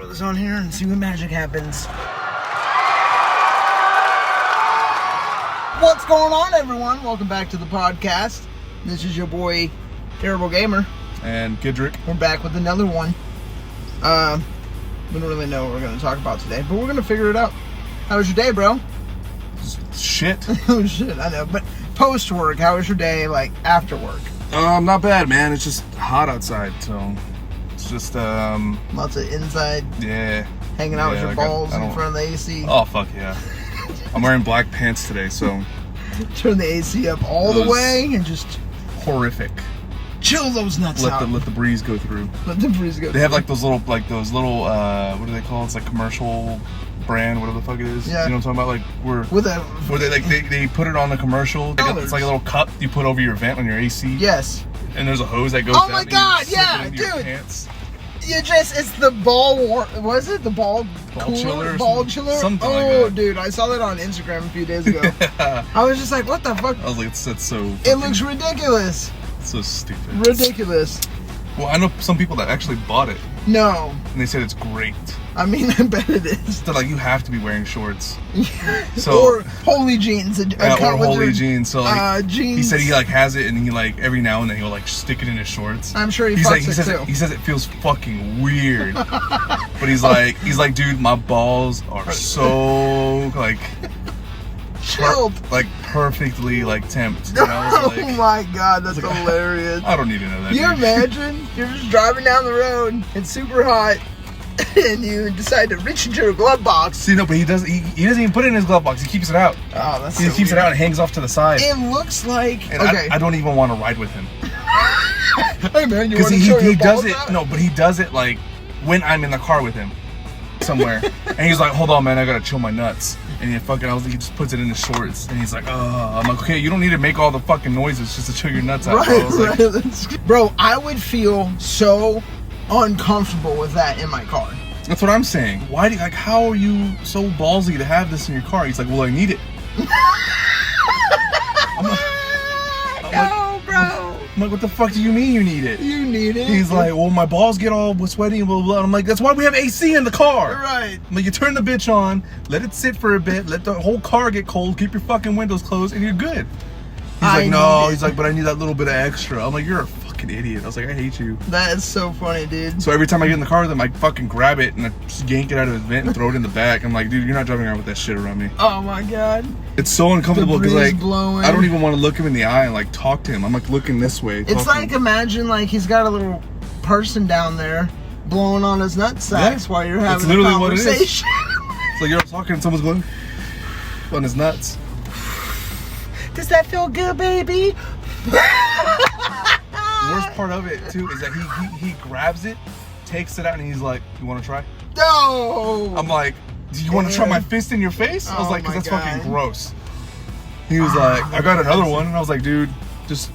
throw this on here and see what magic happens. What's going on, everyone? Welcome back to the podcast. This is your boy, Terrible Gamer. And kidreck. We're back with another one. We don't really know what we're going to talk about today, but we're going to figure it out. How was your day, bro? Shit. Oh, shit, I know. But post-work, how was your day, like, after work? Not bad, man. It's just hot outside, so it's just, Lots of inside, yeah. hanging out with your balls in front of the AC. Oh, fuck yeah. I'm wearing black pants today, so. Turn the AC up all the way and just horrific. Chill those nuts out. Let the breeze go through. Let the breeze go. They have like those little, what do they call it? It's like commercial brand, whatever the fuck it is. Yeah. You know what I'm talking about? Like where they like they put it on the commercial. It's like a little cup you put over your vent on your AC. Yes. And there's a hose that goes down. Oh my god, yeah, dude. Pants. It's the was it the ball chiller? Ball chiller? Something like that. Oh, dude, I saw that on Instagram a few days ago. I was just like, what the fuck? I was like, that's so. It looks ridiculous. So stupid. Ridiculous. Well, I know some people that actually bought it. No. And they said it's great. I mean, I bet it is. They're like, you have to be wearing shorts. Or holy jeans. Or holy jeans. So like, jeans. he said he like has it, and he like every now and then he'll like stick it in his shorts. I'm sure he says it feels fucking weird. But he's like, dude, my balls are so like chilled, like perfectly like temped. You know? Like, oh my god, that's hilarious. I don't need to know that. You imagine you're just driving down the road, it's super hot, and you decide to reach into your glove box. See, no, but he doesn't even put it in his glove box. He keeps it out. Oh, that's he so keeps weird. it out and hangs off to the side. It looks like I don't even want to ride with him. Hey man, you want to show your he does it. out? No, but he does it like when I'm in the car with him somewhere, and he's like, "Hold on, man, I gotta chill my nuts." And he just puts it in his shorts, and he's like, "Oh," I'm like, "Okay, you don't need to make all the fucking noises just to chill your nuts out." Right. Bro, I would feel so uncomfortable with that in my car. That's what I'm saying. How are you so ballsy to have this in your car? He's like, "Well, I need it." I'm like, what the fuck do you mean you need it? You need it. He's like, well, my balls get all sweaty and blah, blah, blah. I'm like, that's why we have AC in the car. Right. I'm like, you turn the bitch on, let it sit for a bit, let the whole car get cold, keep your fucking windows closed, and you're good. He's like, but I need that little bit of extra. I'm like, you're a fucking idiot. I was like, I hate you. That is so funny, dude. So every time I get in the car with him, I fucking grab it and I just yank it out of his vent and throw it in the back. I'm like, dude, you're not driving around with that shit around me. Oh my god. It's so uncomfortable because like blowing. I don't even want to look him in the eye and like talk to him. I'm like looking this way. It's like imagine like he's got a little person down there blowing on his nutsack while you're having a conversation. It's like you're talking and someone's going on his nuts. Does that feel good, baby? Worst part of it too is that he grabs it, takes it out, and he's like, "You want to try?" No. I'm like, "Do you want to try my fist in your face?" I was like, "Cause that's fucking gross." He was like, "I got another one," and I was like, "Dude, just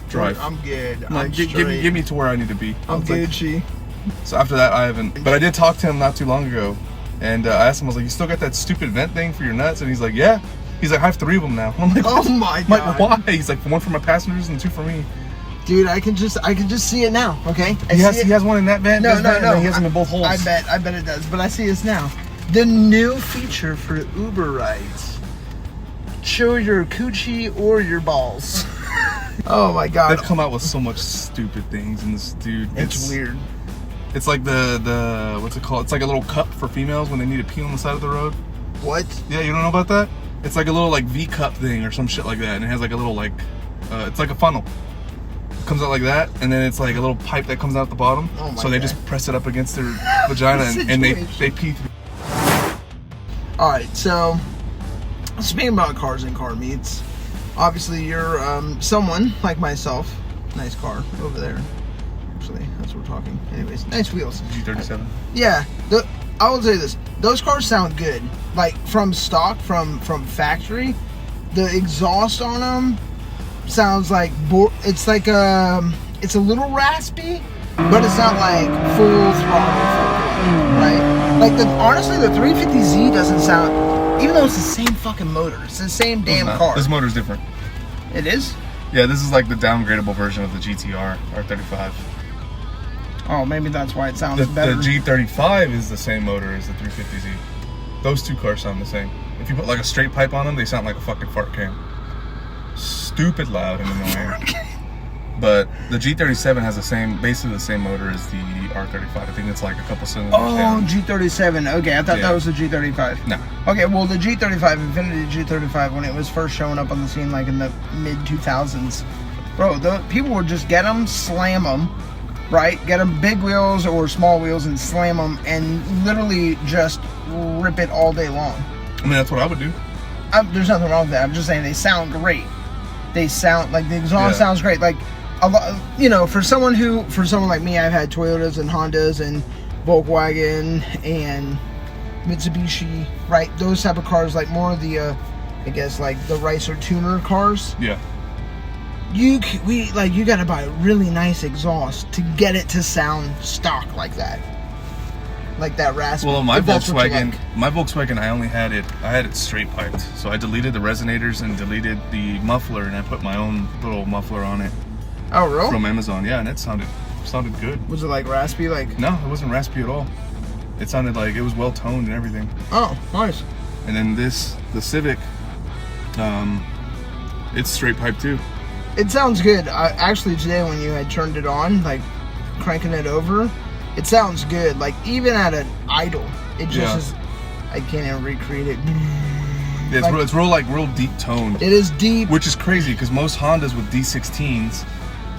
drive. I'm good. Like, give me to where I need to be." I'm Gucci. Like, so after that, I haven't. But I did talk to him not too long ago, and I asked him, I was like, "You still got that stupid vent thing for your nuts?" And he's like, "Yeah." He's like, "I have 3 of them now." I'm like, "Oh my god!" I'm like, why? He's like, 1 for my passengers and 2 for me. Dude, I can just see it now. Okay, he has one in that vent. No. He has them in both holes. I bet it does. But I see this now. The new feature for Uber rides: show your coochie or your balls. Oh my god! They've come out with so much stupid things, and this dude, it's weird. It's like the what's it called? It's like a little cup for females when they need to pee on the side of the road. What? Yeah, you don't know about that? It's like a little like V cup thing or some shit like that, and it has like a little like it's like a funnel. It comes out like that, and then it's like a little pipe that comes out the bottom. Oh my so they god. just press it up against their vagina and they pee through. All right, so speaking about cars and car meets, obviously you're someone like myself. Nice car over there. Actually, that's what we're talking. Anyways, nice wheels. G37. Yeah, I will tell you this. Those cars sound good. Like from stock, from factory, the exhaust on them sounds like it's like it's a little raspy, but it's not like full throttle, right? Like honestly, the 350Z doesn't sound, even though it's the same fucking motor. It's the same damn car. This motor's different. It is? Yeah, this is like the downgradable version of the GTR R35. Oh, maybe that's why it sounds The better. G35 is the same motor as the 350Z. Those two cars sound the same. If you put like a straight pipe on them, they sound like a fucking fart can. Stupid loud and annoying. But the G37 has basically the same motor as the R35. I think it's like a couple cylinders down. G37. Okay, I thought that was the G35. No. Okay, well, the G35, Infiniti G35, when it was first showing up on the scene, like in the mid-2000s, bro, the people would just get them, slam them, right? Get them big wheels or small wheels and slam them and literally just rip it all day long. I mean, that's what I would do. There's nothing wrong with that. I'm just saying they sound great. They sound like the exhaust sounds great. Like a lot, you know, for someone like me, I've had Toyotas and Hondas and Volkswagen and Mitsubishi, right? Those type of cars, like more of the, I guess like the racer tuner cars. Yeah. You gotta buy a really nice exhaust to get it to sound stock like that. Like that raspy. Well, my Volkswagen, I had it straight piped. So I deleted the resonators and deleted the muffler, and I put my own little muffler on it. Oh, really? From Amazon, yeah, and it sounded good. Was it like raspy? Like no, it wasn't raspy at all. It sounded like it was well toned and everything. Oh, nice. And then the Civic, it's straight pipe too. It sounds good. Actually, today when you had turned it on, like cranking it over, it sounds good. Like even at an idle, it just is. I can't even recreate it. Yeah, it's real deep toned. It is deep, which is crazy because most Hondas with D16s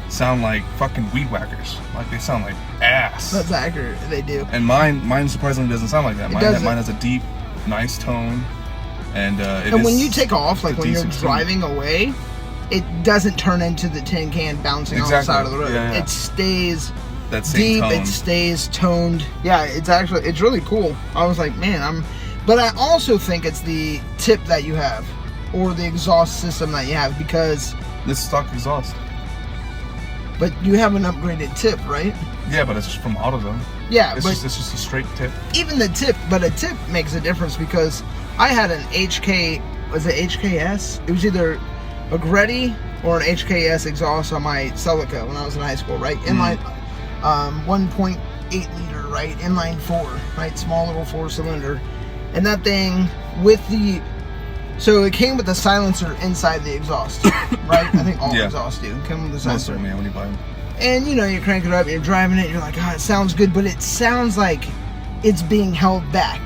sound like fucking weed whackers. Like they sound like ass. That's accurate. They do. And mine surprisingly doesn't sound like that. Mine has a deep, nice tone, and when you take off, like when you're driving away, it doesn't turn into the tin can bouncing on the side of the road. Yeah. It stays that same deep. tone. It stays toned. Yeah, it's really cool. I was like, man, but I also think it's the tip that you have, or the exhaust system that you have, because this is stock exhaust. But you have an upgraded tip, right? Yeah, but it's just from AutoZone. Yeah, it's just a straight tip. Even the tip, but a tip makes a difference because I had an was it HKS? It was either a Greddy or an HKS exhaust on my Celica when I was in high school, right? Inline 1.8 liter, right? Inline 4, right? Small little 4-cylinder. And that thing so it came with a silencer inside the exhaust, right? I think all exhausts do. Come with a silencer. Most certainly, when you buy them. And you creank it up, you're driving it, you're like, it sounds good, but it sounds like it's being held back.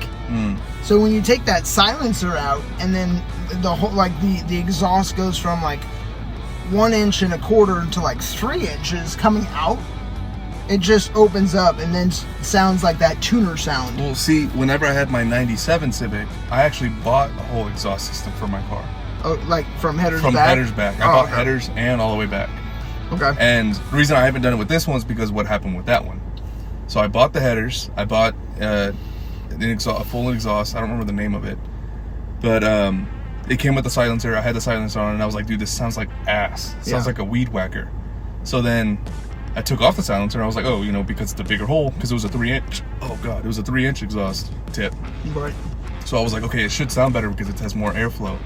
So when you take that silencer out, and then the whole, like the exhaust goes from like 1.25 inches to like 3 inches coming out, it just opens up and then sounds like that tuner sound. Well, see, whenever I had my 97 Civic, I actually bought a whole exhaust system for my car. Oh, like from headers back? From headers back. I bought headers and all the way back. Okay. And the reason I haven't done it with this one is because of what happened with that one. So I bought the headers. I bought a full exhaust. I don't remember the name of it. But it came with the silencer. I had the silencer on, and I was like, dude, this sounds like ass. It sounds like a weed whacker. So then I took off the silencer, and I was like, oh, because it's a bigger hole, because it was a 3-inch. Oh, God, it was a 3-inch exhaust tip. Right. So I was like, okay, it should sound better because it has more airflow.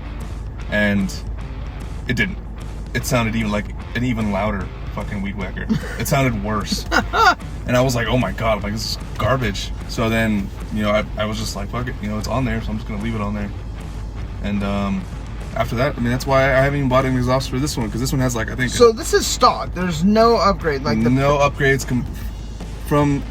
And it didn't. It sounded an even louder fucking weed whacker. It sounded worse. And I was like, oh my God, this is garbage. So then, I was just like, fuck it, it's on there, so I'm just gonna leave it on there. And after that, that's why I haven't even bought an exhaust for this one, because this one has I think. So this is stock. There's no upgrade, no upgrades from.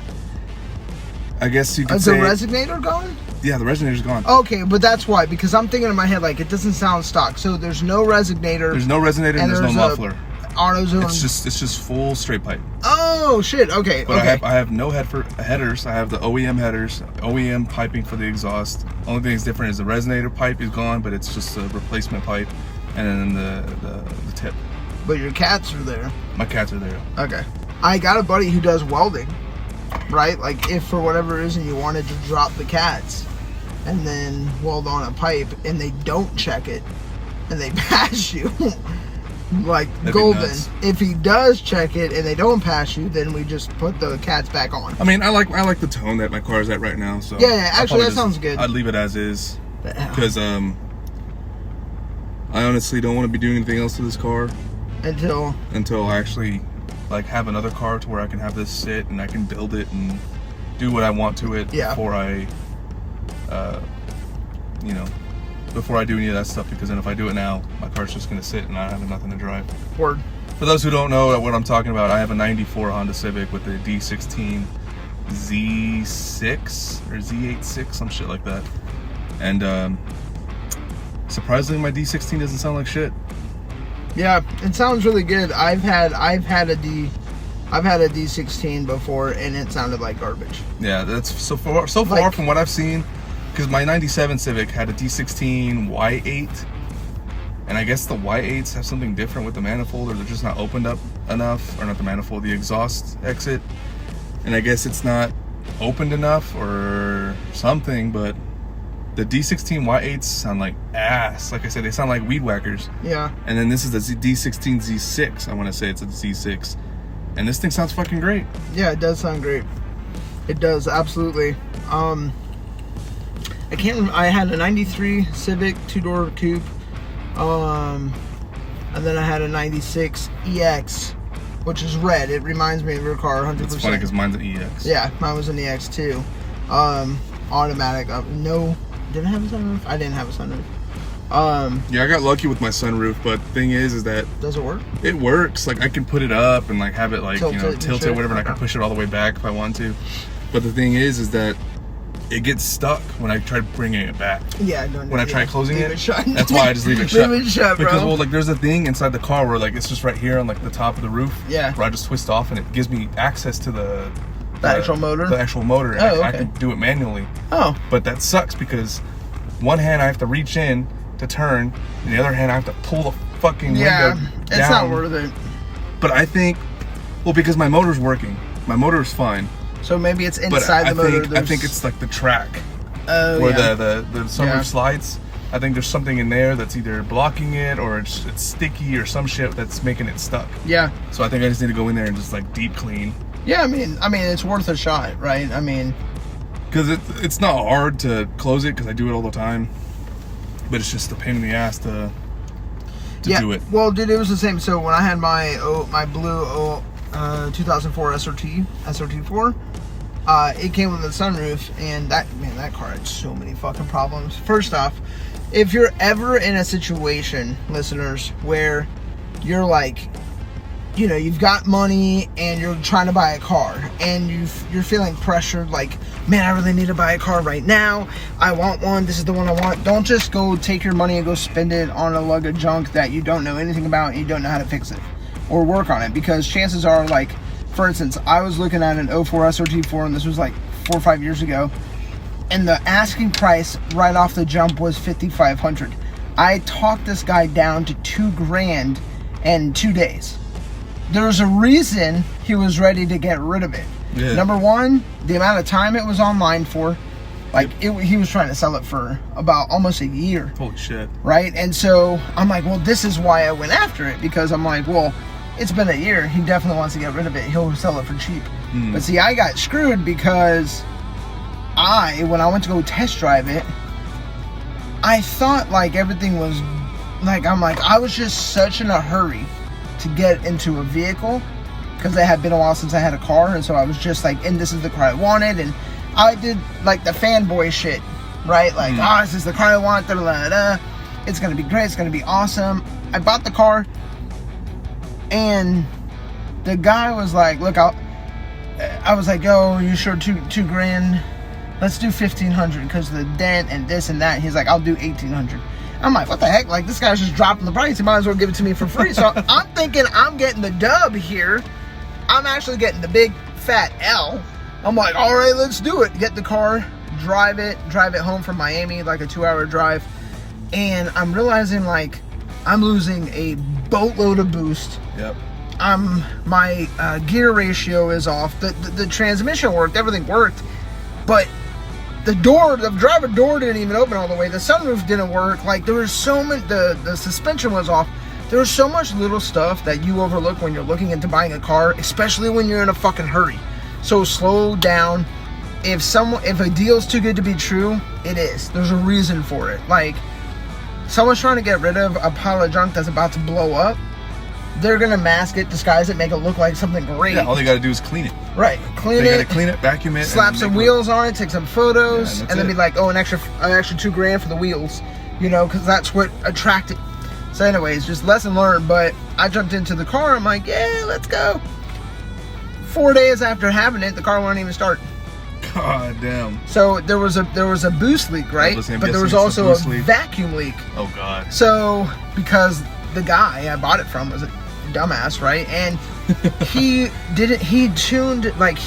I guess you could say. Is the resonator gone? Yeah, the resonator's gone. Okay, but that's why, because I'm thinking in my head it doesn't sound stock. So there's no resonator. There's no resonator and there's no muffler. AutoZone. It's just full straight pipe. Oh shit! Okay. But I have no headers. I have the OEM headers, OEM piping for the exhaust. Only thing that's different is the resonator pipe is gone, but it's just a replacement pipe, and then the tip. But your cats are there. My cats are there. Okay. I got a buddy who does welding, right? If for whatever reason you wanted to drop the cats and then weld on a pipe and they don't check it and they pass you, That'd golden. If he does check it and they don't pass you, then we just put the cats back on. I like the tone that my car is at right now. So yeah, actually that sounds good. I'd leave it as is because I honestly don't want to be doing anything else to this car until I actually like have another car to where I can have this sit and I can build it and do what I want to it before I, before I do any of that stuff. Because then if I do it now, my car's just gonna sit and I have nothing to drive. Word. For those who don't know what I'm talking about, I have a '94 Honda Civic with a D16 Z6 or Z86, some shit like that. And surprisingly, my D16 doesn't sound like shit. Yeah, it sounds really good. I've had a D16 before, and it sounded like garbage. Yeah, that's so far from what I've seen. Because my '97 Civic had a D16 Y8. And I guess the Y8s have something different with the manifold, or they're just not opened up enough, or not the manifold, the exhaust exit. And I guess it's not opened enough or something, but the D16 Y8s sound like ass. Like I said, they sound like weed whackers. Yeah. And then this is the D16 Z6. I want to say it's a Z6. And this thing sounds fucking great. Yeah, it does sound great. It does, absolutely. I can't remember. I had a '93 Civic 2-door coupe. And then I had a '96 EX, which is red. It reminds me of your car 100%. It's funny because mine's an EX. Yeah, mine was an EX too. Automatic. No, did I have a sunroof? I didn't have a sunroof. Yeah, I got lucky with my sunroof, but the thing is that does it work? It works. Like I can put it up and like have it like tilt it, whatever, and I can push it all the way back if I want to. But the thing is that it gets stuck when I try bringing it back. Yeah, when I try closing it shut. That's why I just leave it shut. Leave it shut, bro. Because like there's a thing inside the car where like it's just right here on like the top of the roof. Yeah. Where I just twist off and it gives me access to the actual motor. The actual motor. And okay. I can do it manually. Oh. But that sucks because one hand I have to reach in to turn, and the other hand I have to pull the fucking window down. It's not worth it. But I think, because my motor's working. My motor is fine. So maybe it's inside the motor. I think it's like the track. Oh, where the sunroof slides. I think there's something in there that's either blocking it or it's sticky or some shit that's making it stuck. Yeah. So I think I just need to go in there and just like deep clean. Yeah, I mean it's worth a shot, right? I mean, because it's not hard to close it because I do it all the time, but it's just a pain in the ass to do it. Well, dude, it was the same. So when I had my blue 2004 SRT4. It came with a sunroof, and that car had so many fucking problems. First off, if you're ever in a situation, listeners, where you're like, you've got money and you're trying to buy a car, and you're feeling pressured, like, man, I really need to buy a car right now. I want one. This is the one I want. Don't just go take your money and go spend it on a lug of junk that you don't know anything about and you don't know how to fix it or work on it, because chances are, like, for instance, I was looking at an 04 SRT4, and this was like 4 or 5 years ago, and the asking price right off the jump was $5,500. I talked this guy down to $2,000 in 2 days. There's a reason he was ready to get rid of it. Yeah. Number one, the amount of time it was online for. Like, he was trying to sell it for about almost a year. Holy shit. Right? And so I'm like, well, this is why I went after it, because I'm like, well, it's been a year. He definitely wants to get rid of it. He'll sell it for cheap. But see, I got screwed because when I went to go test drive it, I thought like everything was like, I was just such in a hurry to get into a vehicle because it had been a while since I had a car. And so I was just like, and this is the car I wanted. And I did like the fanboy shit, right? Like, this is the car I want. It's going to be great. It's going to be awesome. I bought the car. And the guy was like, look, I was like, yo, you sure $2,000? Let's do $1,500 because of the dent and this and that. He's like, I'll do $1,800. I'm like, what the heck? Like, this guy's just dropping the price. He might as well give it to me for free. So I'm thinking I'm getting the dub here. I'm actually getting the big fat L. I'm like, all right, let's do it. Get the car, drive it home from Miami, like a 2-hour drive. And I'm realizing, like, I'm losing a boatload of boost. Yep. My gear ratio is off. The transmission worked. Everything worked. But the driver door didn't even open all the way. The sunroof didn't work. Like, there was so much. The suspension was off. There was so much little stuff that you overlook when you're looking into buying a car, especially when you're in a fucking hurry. So slow down. If a deal's too good to be true, it is. There's a reason for it. Like, someone's trying to get rid of a pile of junk that's about to blow up. they're gonna mask it, disguise it, make it look like something great. Yeah, all they gotta do is clean it. Right, clean They it. gotta clean it, vacuum it, slap some wheels on it, take some photos, Yeah, and then be like, oh, an extra $2,000 for the wheels, because that's what attracted. So, anyways, just lesson learned. But I jumped into the car. I'm like, yeah, let's go. 4 days after having it, the car wouldn't even start. God damn. So there was a boost leak, right? But there was also a vacuum leak. Oh God. So because the guy I bought it from was a dumbass, right? And he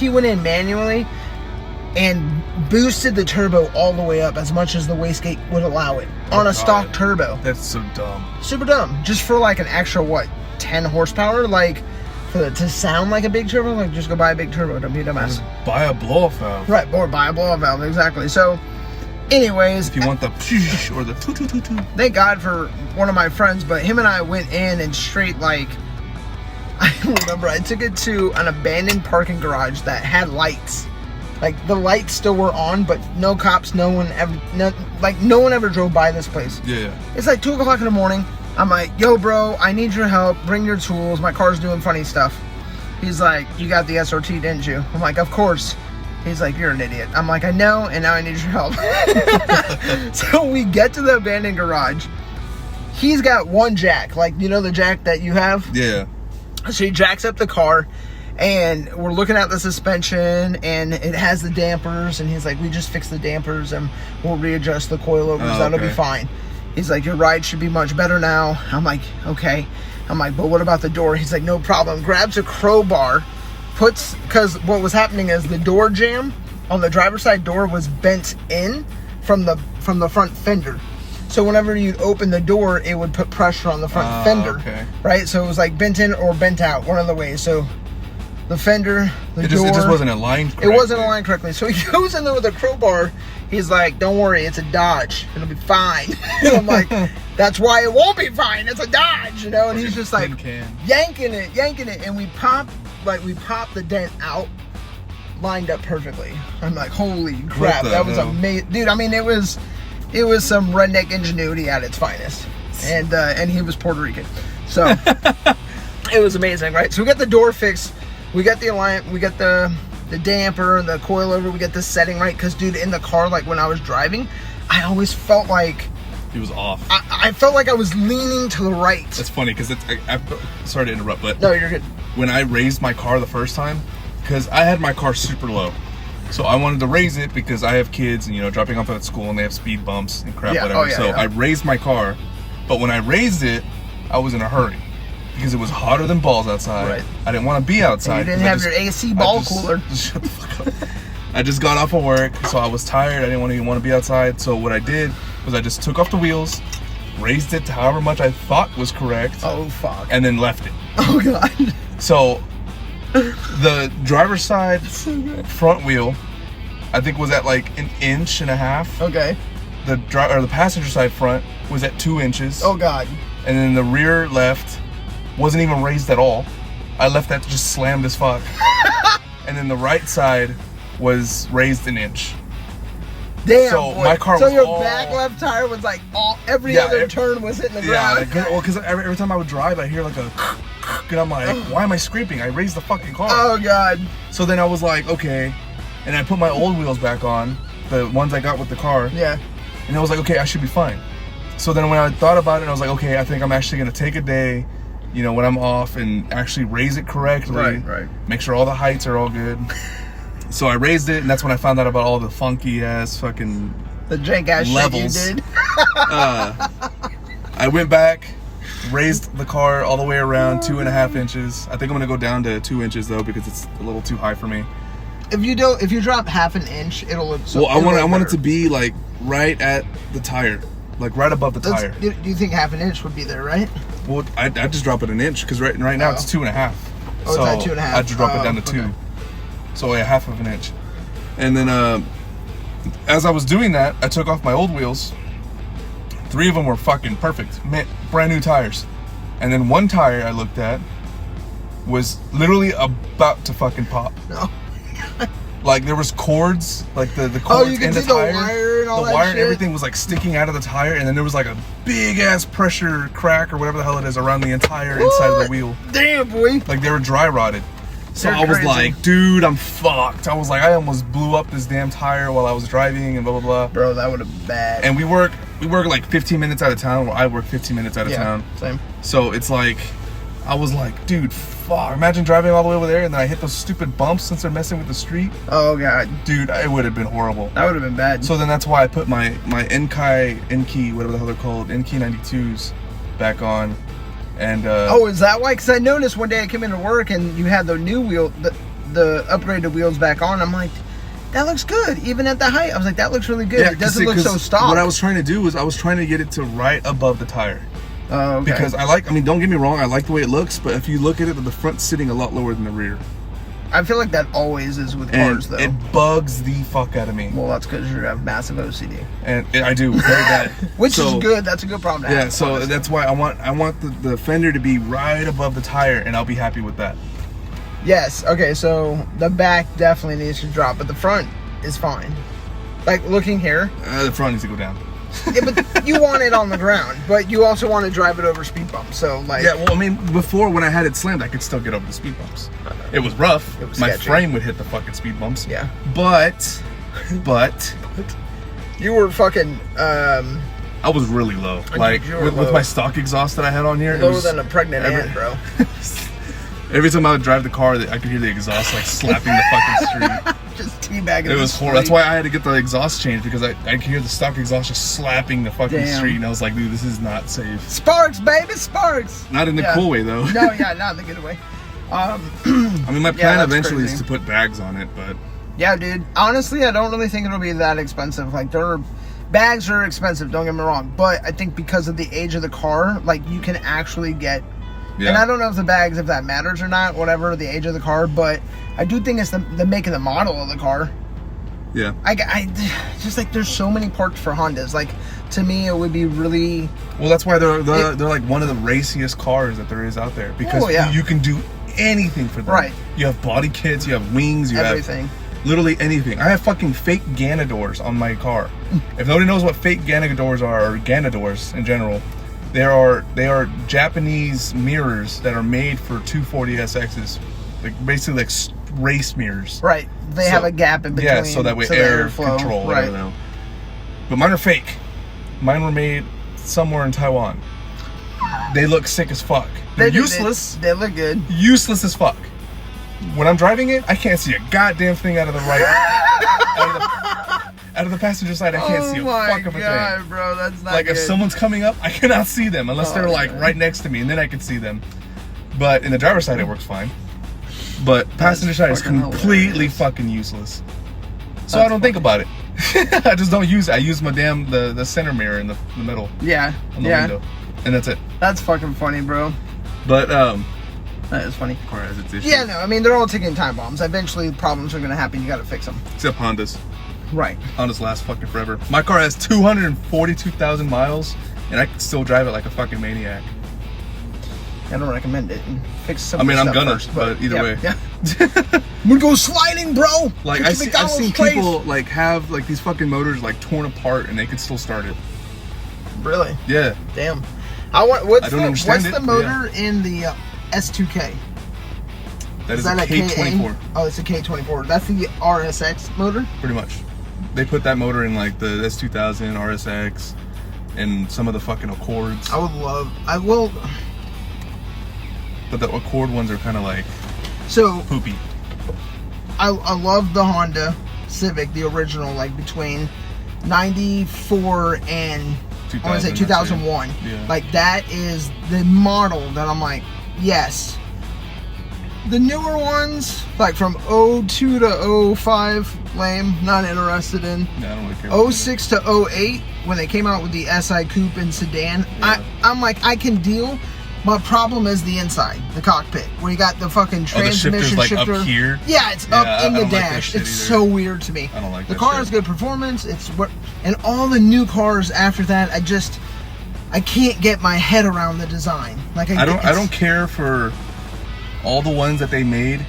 went in manually and boosted the turbo all the way up as much as the wastegate would allow it on a stock turbo. That's so dumb. Super dumb. Just for like an extra 10 horsepower, to sound like a big turbo, just go buy a big turbo. Don't be a dumbass. Just buy a blow-off valve. Right, or buy a blow-off valve, exactly. So, anyways, if you want the psh or the toot. Thank God for one of my friends, but him and I went in and straight I remember I took it to an abandoned parking garage that had lights. The lights still were on, but no cops, no one ever drove by this place. Yeah. It's 2 o'clock in the morning. I'm like, yo, bro, I need your help. Bring your tools. My car's doing funny stuff. He's like, you got the SRT, didn't you? I'm like, of course. He's like, you're an idiot. I'm like, I know, and now I need your help. So we get to the abandoned garage. He's got one jack, the jack that you have? Yeah. So he jacks up the car, and we're looking at the suspension, and it has the dampers, and he's like, we just fixed the dampers, and we'll readjust the coilovers. That'll be fine. He's like, your ride should be much better now. I'm like, okay. I'm like, but what about the door? He's like, no problem. Grabs a crowbar, because what was happening is the door jamb on the driver's side door was bent in from the front fender. So whenever you'd open the door, it would put pressure on the front fender. Okay. Right? So it was bent in or bent out, one of the ways. So the fender, the door. It just wasn't aligned correctly. It wasn't aligned correctly. So he goes in there with a crowbar. He's like, don't worry, it's a Dodge. It'll be fine. And I'm like, that's why it won't be fine. It's a Dodge, And he's just yanking it. And we pop the dent out, lined up perfectly. I'm like, holy crap, that was amazing. Dude, I mean, it was some redneck ingenuity at its finest. And he was Puerto Rican. So it was amazing, right? So we got the door fixed. We got the alignment. We got the damper, the coilover. We got the setting right. Because, dude, in the car, when I was driving, I always felt like he was off. I felt like I was leaning to the right. That's funny because sorry to interrupt, but no, you're good. When I raised my car the first time, because I had my car super low, so I wanted to raise it because I have kids and dropping off at school and they have speed bumps and crap, whatever. I raised my car, but when I raised it, I was in a hurry. Because it was hotter than balls outside. Right. I didn't want to be outside. And you didn't have your AC ball cooler. Shut the fuck up. I just got off of work, so I was tired. I didn't even want to be outside. So what I did was I just took off the wheels, raised it to however much I thought was correct. Oh, fuck. And then left it. Oh, God. So the driver's side front wheel, I think was at 1.5 inches. Okay. The passenger side front was at 2 inches. Oh, God. And then the rear left wasn't even raised at all. I left that just slammed as fuck. And then the right side was raised 1 inch. Damn, so boy. My car so was your back left tire was every other turn was hitting the ground. Yeah, well, because every time I would drive, I hear a and I'm like, why am I scraping? I raised the fucking car. Oh, God. So then I was like, okay. And I put my old wheels back on, the ones I got with the car. Yeah. And I was like, okay, I should be fine. So then when I thought about it, I was like, okay, I think I'm actually going to take a day, when I'm off and actually raise it correctly. Right. Make sure all the heights are all good. So I raised it, and that's when I found out about all the funky ass fucking the jank ass levels. Shit you did. I went back, raised the car all the way around 2.5 inches. I think I'm going to go down to 2 inches though because it's a little too high for me. If you drop 1/2 inch, it'll look so. Well, I want it to be right at the tire. Right above the tire. Do you think 1/2 inch would be there, right? Well, I just drop it 1 inch because right now it's 2.5. Oh, so it's at 2.5. I just drop it down to 2. Okay. So 1/2 inch. And then as I was doing that, I took off my old wheels. 3 of them were fucking perfect, brand new tires. And then one tire I looked at was literally about to fucking pop. No. Like there was cords, like the cords Oh, you can in the see tire. the wire and all the that wire shit. and everything was like sticking out of the tire, and then there was like a big ass pressure crack or whatever the hell it is around the entire inside of the wheel. Damn, boy. Like they were dry rotted. So They're I was crazy. like, dude, I'm fucked. I was like, I almost blew up this damn tire while I was driving and blah blah blah. Bro, that would have been bad. And we work like 15 minutes out of town. Well, I work 15 minutes out of town. Same. So it's like, I was like, dude, fuck. Imagine driving all the way over there and then I hit those stupid bumps since they're messing with the street. Oh god. Dude, it would have been horrible. That would have been bad. So then that's why I put my Enki, whatever the hell they're called, Enki 92s back on. And oh, is that why? Because I noticed one day I came into work and you had the new wheel, the upgraded wheels back on. I'm like, that looks good, even at the height. I was like, that looks really good. yeah, It doesn't see, look so 'cause stock. What I was trying to do was I was trying to get it to right above the tire. Oh, okay. Because don't get me wrong, I like the way it looks, but if you look at it, the front's sitting a lot lower than the rear. I feel like that always is with And cars, though. it bugs the fuck out of me. Well, that's because you have massive OCD. And I do, very bad. Which So, is good. That's a good problem to have. Yeah, so honestly. that's why I want the fender to be right above the tire, and I'll be happy with that. Yes. Okay, so the back definitely needs to drop, but the front is fine. Like, looking here. The front needs to go down. Yeah, but you want it on the ground, but you also want to drive it over speed bumps. So, like... Yeah, well, I mean, before when I had it slammed, I could still get over the speed bumps. It was rough. It was My sketchy. frame would hit the fucking speed bumps. Yeah. But You were fucking... I was really low. Like you were with low. my stock exhaust that I had on here, it lower was than a pregnant every- ant, bro. Every time I would drive the car, I could hear the exhaust like slapping the fucking street. Just teabagging. It was horrible. That's why I had to get the exhaust changed, because I could hear the stock exhaust just slapping the fucking Damn. street, and I was like, dude, this is not safe. Sparks, baby, sparks. Not in the Yeah. cool way though. No, yeah, not in the good way. I mean, my plan that's eventually crazy. is to put bags on it, but Yeah, dude. Honestly, I don't really think it'll be that expensive. Like, bags are expensive, don't get me wrong. But I think because of the age of the car, like, you can actually get... yeah. And I don't know if the bags, if that matters or not, whatever, the age of the car. But I do think it's the make and the model of the car. Yeah. I just, like, there's so many parts for Hondas. Like, to me, it would be really... Well, that's why they're like one of the raciest cars that there is out there, because Oh, yeah. you can do anything for them. Right. You have body kits, you have wings, you Everything. have literally anything. I have fucking fake Ganadors on my car. If nobody knows what fake Ganadors are, or Ganadors in general, they are Japanese mirrors that are made for 240SXs, like basically like race mirrors. Right. They So- have a gap in between. Yeah, so that way the air airflow. control. I Right. don't know. But mine are fake. Mine were made somewhere in Taiwan. They look sick as fuck. They're useless. They look good. Useless as fuck. When I'm driving it, I can't see a goddamn thing out of the out of the passenger side. I can't see a fuck of a thing. Bro, that's not Like good. if someone's coming up, I cannot see them unless Oh, they're like man. right next to me, and then I can see them. But in the driver's side, it works fine. But passenger side is fucking completely hilarious. fucking useless. So That's I don't think about it. I just don't use it. I use my damn the center mirror in the middle Yeah. on the Yeah. window, and that's it. That's fucking funny, bro. But That is funny. car has its issues. Yeah, no, I mean, they're all ticking time bombs. Eventually, problems are going to happen. You got to fix them. Except Hondas. Right. Hondas last fucking forever. My car has 242,000 miles, and I can still drive it like a fucking maniac. I don't recommend it. Fix some I mean, I'm stuff gonna, first, but either yeah, way. Yeah. I'm going to go sliding, bro. Like Get I've to seen McDonald's place. people like have like these fucking motors like torn apart, and they can still start it. Really? Yeah. Damn. What's I don't understand the it, but motor in the S2K? That is that a a K24, Oh, it's a K24. That's the RSX motor? pretty much. They put that motor in like the S2000, RSX, and some of the fucking Accords. I will. But the Accord ones are kind of like So, poopy. I love the Honda Civic, the original, like between 94 and I want to say 2001. Yeah. Like that is the model that I'm like, yes. The newer ones, like from 02 to 05, lame, not interested in. Yeah, I don't really care. 06 to 08, when they came out with the SI Coupe and sedan, Yeah. I'm like, I can deal. My problem is the inside, the cockpit, where you got the fucking Oh, the shifter's transmission like shifter. up here? Yeah, it's Yeah, up in I the don't like that dash. shit It's either. so weird to me. I don't like the that car shit. has good performance. And all the new cars after that, I can't get my head around the design. Like I don't care for all the ones that they made.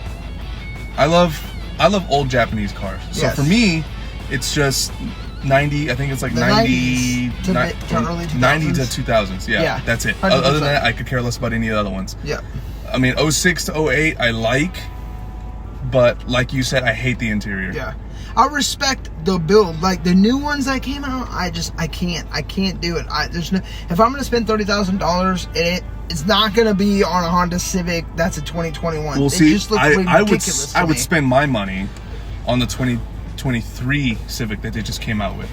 I love I love old Japanese cars. So for me, it's just 90. I think it's like the 90 to early 2000s. 90 to 2000s. Yeah, that's it. 100%. Other than that, I could care less about any of the other ones. Yeah. I mean, 06 to 08, I like, but like you said, I hate the interior. Yeah. I respect the build. Like the new ones that came out, I can't do it. If I'm gonna spend $30,000, it's not gonna be on a Honda Civic. That's a 2021. Well, it see, just looks ridiculous. I would spend my money on the 2023 Civic that they just came out with.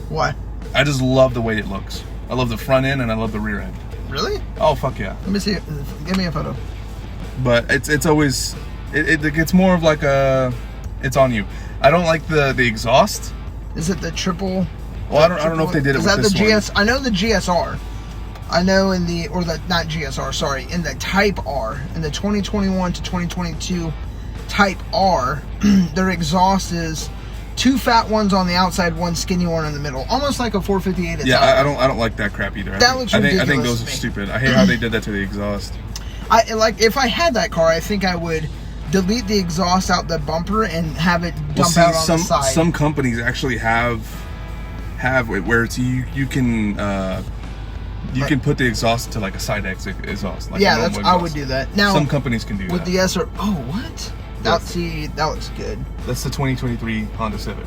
What? I just love the way it looks. I love the front end and I love the rear end. Really? Oh fuck yeah. Let me see it. Give me a photo. But it's always it gets more of like it's on you. I don't like the exhaust. Is it the triple? Well, I don't know if they did it with this one. Is that the GS? I know the GSR. I know not GSR, sorry, in the Type R, in the 2021 to 2022 Type R, their exhaust is 2 fat ones on the outside, 1 skinny one in the middle, almost like a 458. Yeah, I don't like that crap either. That looks ridiculous. I think those are stupid. I hate how they did that to the exhaust. If I had that car, I think I would delete the exhaust out the bumper and have it dump out on the side. Some companies actually have it where it's you can put the exhaust to like a side exit exhaust. Like I would do that. Now some companies can do that. With the SR. Oh, what? That looks good. That's the 2023 Honda Civic.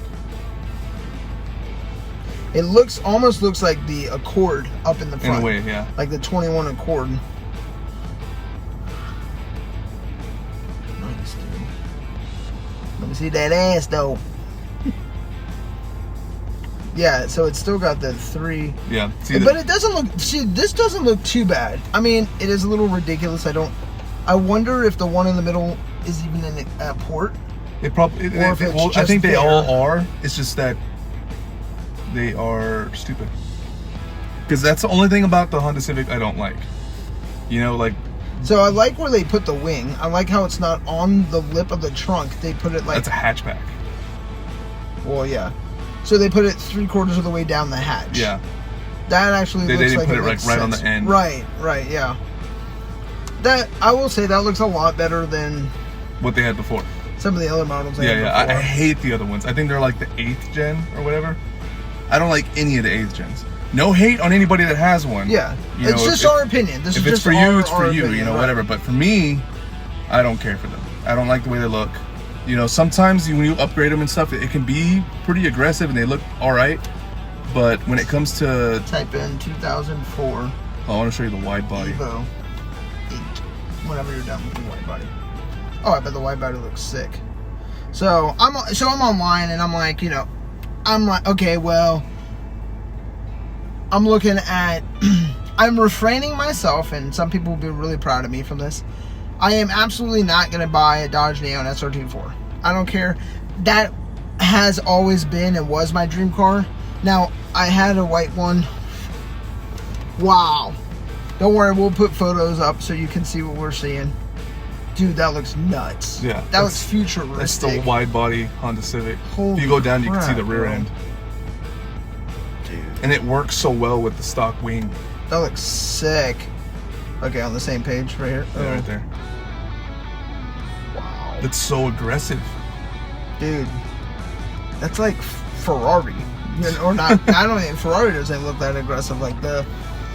It almost looks like the Accord up in the front. In a way, yeah. Like the 21 Accord. Nice, dude. Let me see that ass, though. Yeah, so it's still got the 3. Yeah. But it doesn't look... See, this doesn't look too bad. I mean, it is a little ridiculous. I wonder if the one in the middle is even in a port. I think they all are. It's just that they are stupid. Because that's the only thing about the Honda Civic I don't like. You know, like... So I like where they put the wing. I like how it's not on the lip of the trunk. They put it like... That's a hatchback. Well, yeah. So they put it 3/4 of the way down the hatch. Yeah. That actually looks like... They didn't put it like right on the end. Right, yeah. That, I will say, that looks a lot better than... what they had before. Some of the other models I hate the other ones. I think they're like the 8th gen or whatever. I don't like any of the 8th gens. No hate on anybody that has one. Yeah. It's just our opinion. If it's for you, it's for you, whatever. But for me, I don't care for them. I don't like the way they look. You know, sometimes when you upgrade them and stuff, it can be pretty aggressive and they look alright. But when it comes to... Type in 2004. I want to show you the wide body. Evo 8. Whenever you're done with the wide body. Oh, I bet the wide body looks sick. So I'm online and I'm like, okay, well, I'm looking at, I'm refraining myself, and some people will be really proud of me from this. I am absolutely not going to buy a Dodge Neon SRT4. I don't care. That has always been and was my dream car. Now, I had a white one. Wow. Don't worry, we'll put photos up so you can see what we're seeing. Dude, that looks nuts. Yeah. That looks futuristic. That's the wide body Honda Civic. Holy if you go down, you crap, can see the rear end. Dude. And it works so well with the stock wing. That looks sick. Okay, on the same page right here. Yeah, right there. Wow. That's so aggressive. Dude. That's like Ferrari. Or not. I don't think Ferrari doesn't look that aggressive. Like the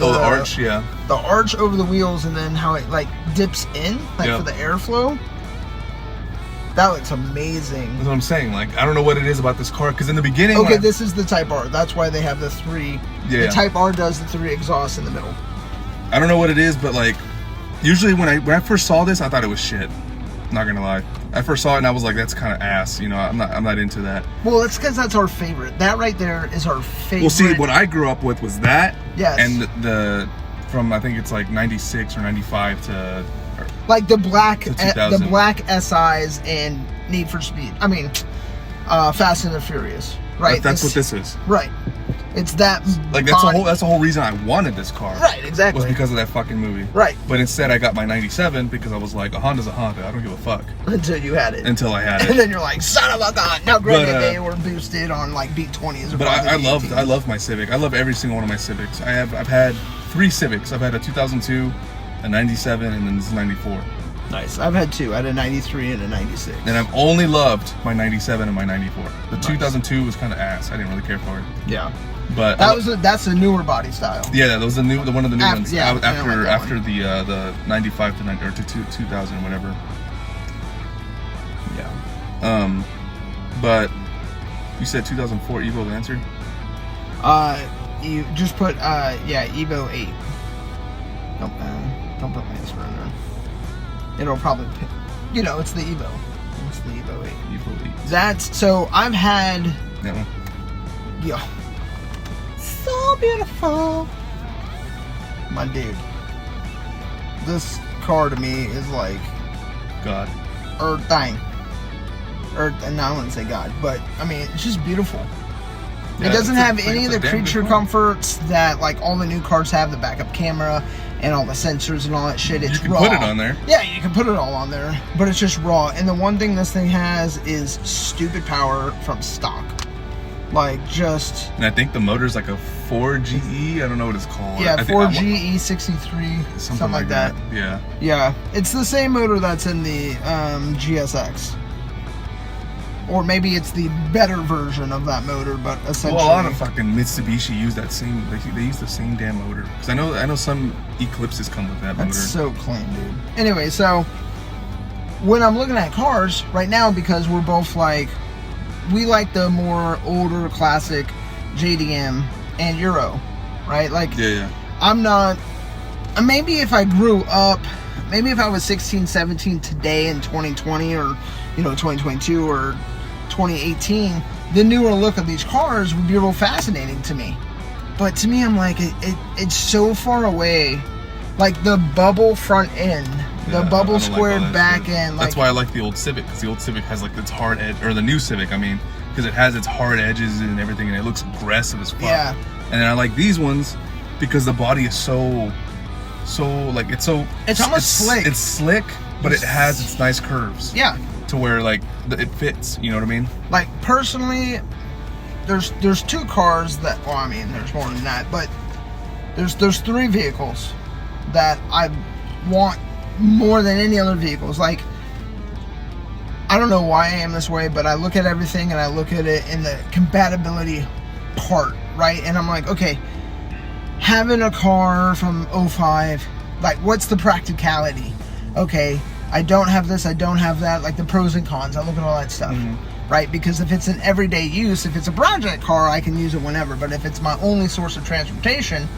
arch, yeah. The arch over the wheels, and then how it like dips in, for the airflow. That looks amazing. That's what I'm saying. Like, I don't know what it is about this car, because in the beginning... Okay, this is the Type R. That's why they have the 3. Yeah. The Type R does the 3 exhausts in the middle. I don't know what it is, but like, usually when I first saw this, I thought it was shit. Not gonna lie. I first saw it and I was like, that's kind of ass. I'm not into that. Well, it's because that's our favorite. That right there is our favorite. Well, see, what I grew up with was that. Yes. And the from, I think it's like 96 or 95 to... like the black SIs and Need for Speed. I mean, Fast and the Furious. Right. That's what this is. Right. It's that. Like that's the whole reason I wanted this car. Right. Exactly. Was because of that fucking movie. Right. But instead, I got my 97 because I was like, a Honda's a Honda. I don't give a fuck. Until you had it. Until I had it. And then you're like, son of a gun. Now, granted, they were boosted on like B20s. But I love my Civic. I love every single one of my Civics. I've had 3 Civics. I've had a 2002, a 97, and then this is 94. Nice. I've had two. I had a 93 and a 96. And I've only loved my 97 and my 94. The Nice. 2002 was kind of ass. I didn't really care for it. Yeah. But that's a newer body style. Yeah, that was the one of the new ones. Yeah, after the 95 to 90 or to 2000 whatever. Yeah. But you said 2004 Evo Lancer. You just put Evo 8. Don't put Lancer in there. It'll probably pick. It's the Evo. It's the Evo 8. Evo 8. So I've had. That one. Yo. So beautiful. My dude. This car to me is like God. thing. And I wouldn't say God, but I mean it's just beautiful. Yeah, it doesn't have any of the creature comforts that like all the new cars have, the backup camera and all the sensors and all that shit. It's raw. You can put it on there. Yeah, you can put it all on there, but it's just raw. And the one thing this thing has is stupid power from stock. Like just. And I think the motor's like a 4GE. I don't know what it's called. Yeah, 4GE 63, something like that. Yeah. Yeah, it's the same motor that's in the GSX. Or maybe it's the better version of that motor, but essentially. Well, a lot of fucking Mitsubishi use that same. They use the same damn motor. Because I know some Eclipses come with that motor. That's so clean, dude. Anyway, so when I'm looking at cars right now, because we're both like, we like the more older classic JDM and Euro, right? Like, yeah. I'm not. Maybe if I grew up, maybe if I was 16, 17 today in 2020 or 2022 or 2018, the newer look of these cars would be real fascinating to me. But to me, I'm like, it's so far away. Like the bubble front end, the bubble squared back end. That's why I like the old Civic, because the old Civic has like its hard edge, or the new Civic, I mean, because it has its hard edges and everything, and it looks aggressive as fuck. Yeah. And then I like these ones because the body is so like it's almost slick. It's slick, but it has its nice curves. Yeah. To where like it fits, you know what I mean? Like personally, there's two cars that, well, I mean, there's more than that, but there's three vehicles that I want more than any other vehicles. Like, I don't know why I am this way, but I look at everything and I look at it in the compatibility part, right? And I'm like, okay, having a car from 05, like, what's the practicality? Okay, I don't have this, I don't have that, like the pros and cons. I look at all that stuff, right? Because if it's an everyday use, if it's a project car, I can use it whenever. But if it's my only source of transportation,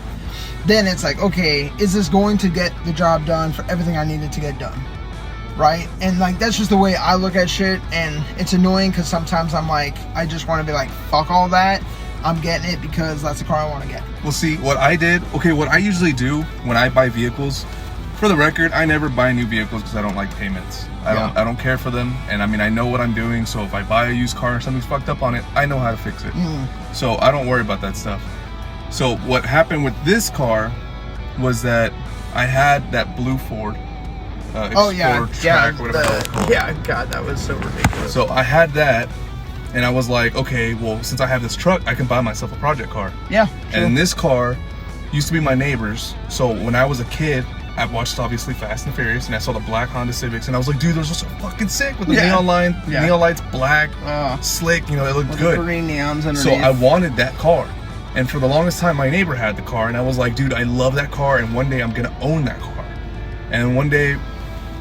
then it's like, okay, is this going to get the job done for everything I needed to get done, right? And like, that's just the way I look at shit. And it's annoying because sometimes I'm like, I just want to be like, fuck all that. I'm getting it because that's the car I want to get. Well, see, what I usually do when I buy vehicles, for the record, I never buy new vehicles because I don't like payments. I don't care for them, and I mean, I know what I'm doing. So if I buy a used car and something's fucked up on it, I know how to fix it. So I don't worry about that stuff. So what happened with this car was that I had that blue Ford Explorer Track, whatever it's called. Yeah, God, that was so ridiculous. So I had that, and I was like, okay, well, since I have this truck, I can buy myself a project car. Yeah. And this car used to be my neighbor's. So when I was a kid, I watched obviously Fast and Furious, and I saw the black Honda Civics, and I was like, dude, those are so fucking sick with the neon lights, black, slick, it looked with good. The green neons underneath. So I wanted that car, and for the longest time, my neighbor had the car, and I was like, dude, I love that car, and one day I'm gonna own that car. And one day,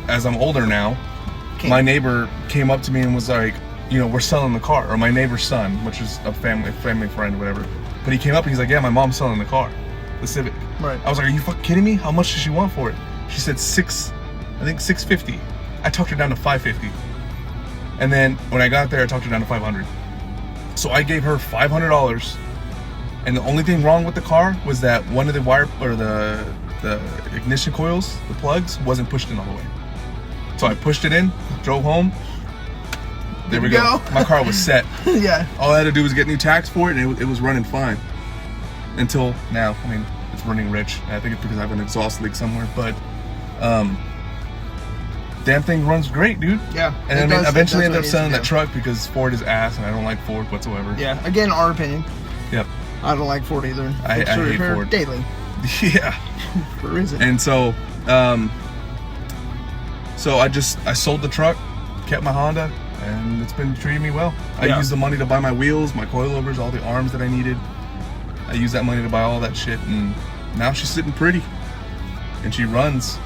as I'm older now, my neighbor came up to me and was like, we're selling the car, or my neighbor's son, which is a family friend, whatever. But he came up and he's like, yeah, my mom's selling the car, the Civic. Right. I was like, are you fucking kidding me? How much does she want for it? She said $650. I talked her down to $550. And then when I got there, I talked her down to $500. So I gave her $500. And the only thing wrong with the car was that one of the wire, or the ignition coils, the plugs, wasn't pushed in all the way. So I pushed it in, drove home. There we go. My car was set. Yeah. All I had to do was get new tacks for it, and it was running fine. Until now. I mean, it's running rich. I think it's because I have an exhaust leak somewhere, but damn thing runs great, dude. Yeah. And I mean, eventually ended up selling that truck because Ford is ass, and I don't like Ford whatsoever. Yeah. Again, our opinion. Yep. I don't like Ford either. I hate Ford daily. Yeah. For a reason. And so, So I sold the truck, kept my Honda, and it's been treating me well. I used the money to buy my wheels, my coilovers, all the arms that I needed. I used that money to buy all that shit, and now she's sitting pretty. And she runs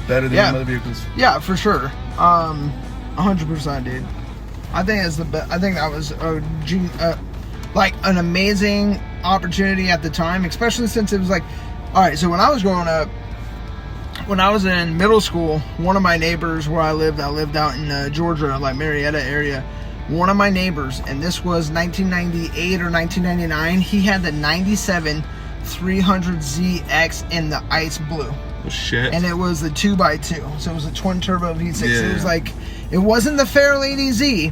better than other vehicles. Yeah, for sure. 100%, dude. I think it's I think that was like an amazing opportunity at the time, especially since it was like, all right, so when I was growing up, when I was in middle school, one of my neighbors where I lived out in Georgia, like Marietta area, one of my neighbors, and this was 1998 or 1999, he had the 97 300ZX in the ice blue. Oh, shit. And it was the 2x2, so it was a twin turbo V6. Yeah. It was like, it wasn't the Fairlady Z,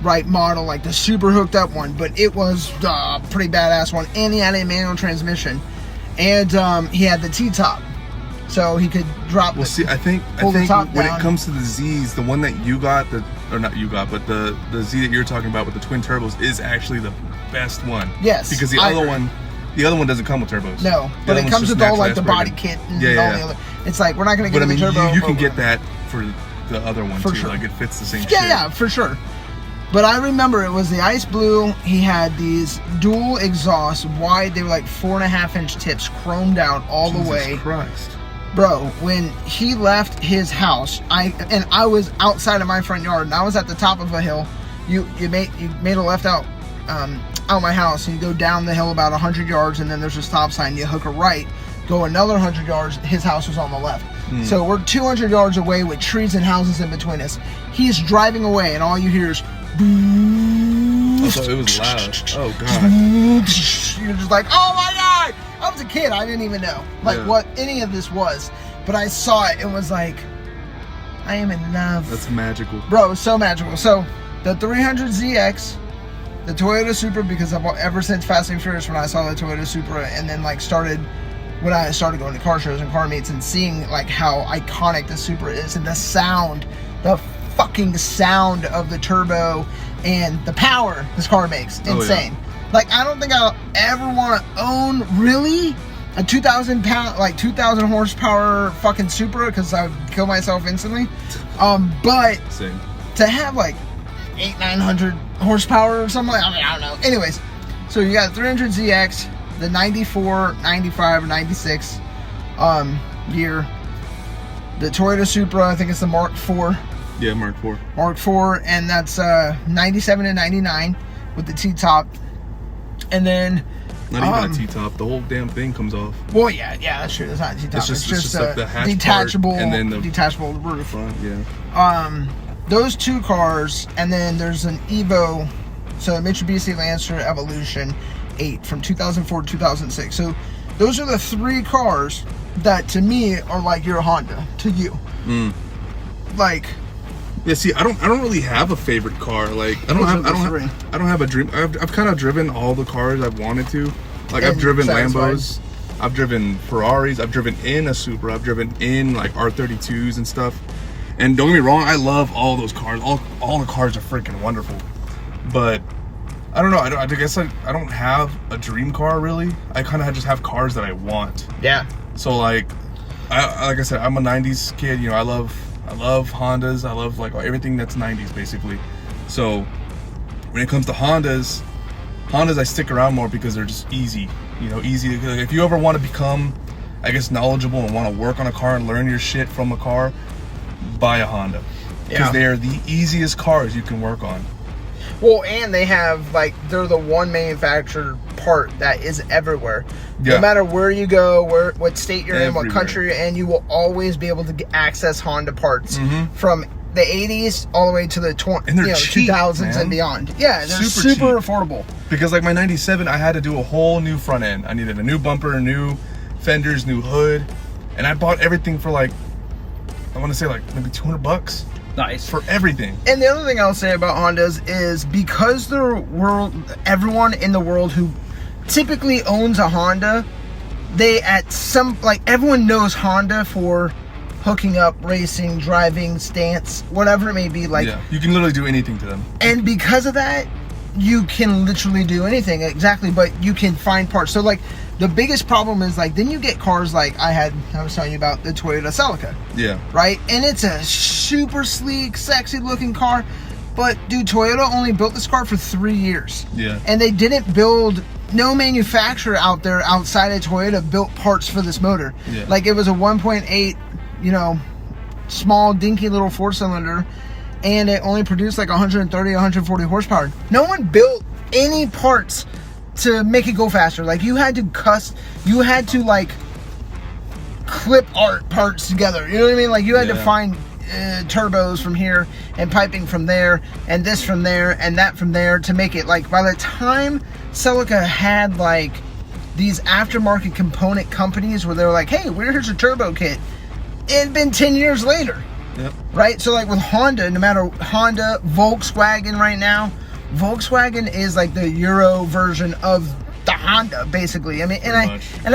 right, model, like the super hooked up one, but it was a pretty badass one, and he had a manual transmission, and he had the T-top, so he could drop. Well, see, I think when it comes to the Zs, the one that you got, but the Z that you're talking about with the twin turbos is actually the best one. Yes, because the other one doesn't come with turbos. No, but it comes with all like the body kit and all the other. It's like, we're not going to get the turbo. You can get that for the other one too. Sure. Like, it fits the same shit. Yeah, for sure. But I remember it was the ice blue. He had these dual exhausts, wide. They were like 4.5-inch tips, chromed out all the way. Jesus Christ. Bro, when he left his house, I was outside of my front yard, and I was at the top of a hill. You made a left out my house, and you go down the hill about 100 yards, and then there's a stop sign. You hook a right, go another 100 yards. His house was on the left. So we're 200 yards away with trees and houses in between us. He's driving away, and all you hear is. Oh, so it was loud. Oh, God. You're just like, oh my God! I was a kid. I didn't even know what any of this was, but I saw it and was like, I am in love. That's magical, bro. It was so magical. So the 300ZX, the Toyota Supra, because ever since Fast and Furious, when I saw the Toyota Supra, and then like when I started going to car shows and car meets and seeing like how iconic the Supra is, and the sound, the fucking sound of the turbo and the power this car makes, insane. Yeah. Like, I don't think I'll ever want to own really a 2,000 horsepower fucking Supra, because I would kill myself instantly. But same. To have like 900 horsepower or something, I don't know. Anyways, so you got 300ZX, the 94, 95, or 96 year. The Toyota Supra, I think it's the Mark IV. Yeah, Mark IV. Mark IV, and that's 97 and 99 with the T-top. And then... Not even a T-top. The whole damn thing comes off. Well, yeah, that's true. That's not a T-top. It's just like the hatch detachable, part, and then the detachable roof. Front, yeah. Those two cars, and then there's an Evo, so a Mitsubishi Lancer Evolution 8 from 2004 to 2006. So those are the three cars that to me are like your Honda to you. Like... Yeah, see, I don't really have a favorite car. Like, I don't have a dream. I've kind of driven all the cars I've wanted to. Like, I've driven Lambos, I've driven Ferraris, I've driven in a Supra, I've driven in like R32s and stuff. And don't get me wrong, I love all those cars. All the cars are freaking wonderful. But I don't know. I guess I don't have a dream car really. I kind of just have cars that I want. Yeah. So like I said, I'm a '90s kid. You know, I love Hondas. I love like everything that's 90s basically. So when it comes to Hondas I stick around more because they're just easy. You know, easy. If you ever want to become, I guess, knowledgeable and want to work on a car and learn your shit from a car, buy a Honda. Because they are the easiest cars you can work on. Well, and they have, like, they're the one manufactured part that is everywhere. No matter where you go, what state you're in, what country you're in, you will always be able to access Honda parts from the 80s all the way to the 2000s and beyond. Yeah, they're super affordable. Because like my 97, I had to do a whole new front end. I needed a new bumper, new fenders, new hood, and I bought everything for like, I want to say like maybe $200. Nice. For everything. And the other thing I'll say about Hondas is because everyone in the world who typically owns a Honda, everyone knows Honda for hooking up, racing, driving, stance, whatever it may be. Like, yeah, you can literally do anything to them. And because of that, you can literally do anything, exactly, but you can find parts. So like The biggest problem is like then you get cars like I was telling you about the Toyota Celica. Yeah. Right? And it's a super sleek, sexy looking car. But dude, Toyota only built this car for 3 years. Yeah. And they didn't build, no manufacturer out there outside of Toyota built parts for this motor. Yeah. Like it was a 1.8, you know, small dinky little 4-cylinder, and it only produced like 130, 140 horsepower. No one built any parts to make it go faster. Like you had to like clip art parts together. You know what I mean? Like you had to find turbos from here and piping from there and this from there and that from there to make it. Like by the time Celica had like these aftermarket component companies where they were like, hey, here's a turbo kit, it had been 10 years later. Yep. Right? So like with Honda, no matter Honda, Volkswagen right now, Volkswagen is like the Euro version of the Honda, basically. I mean, and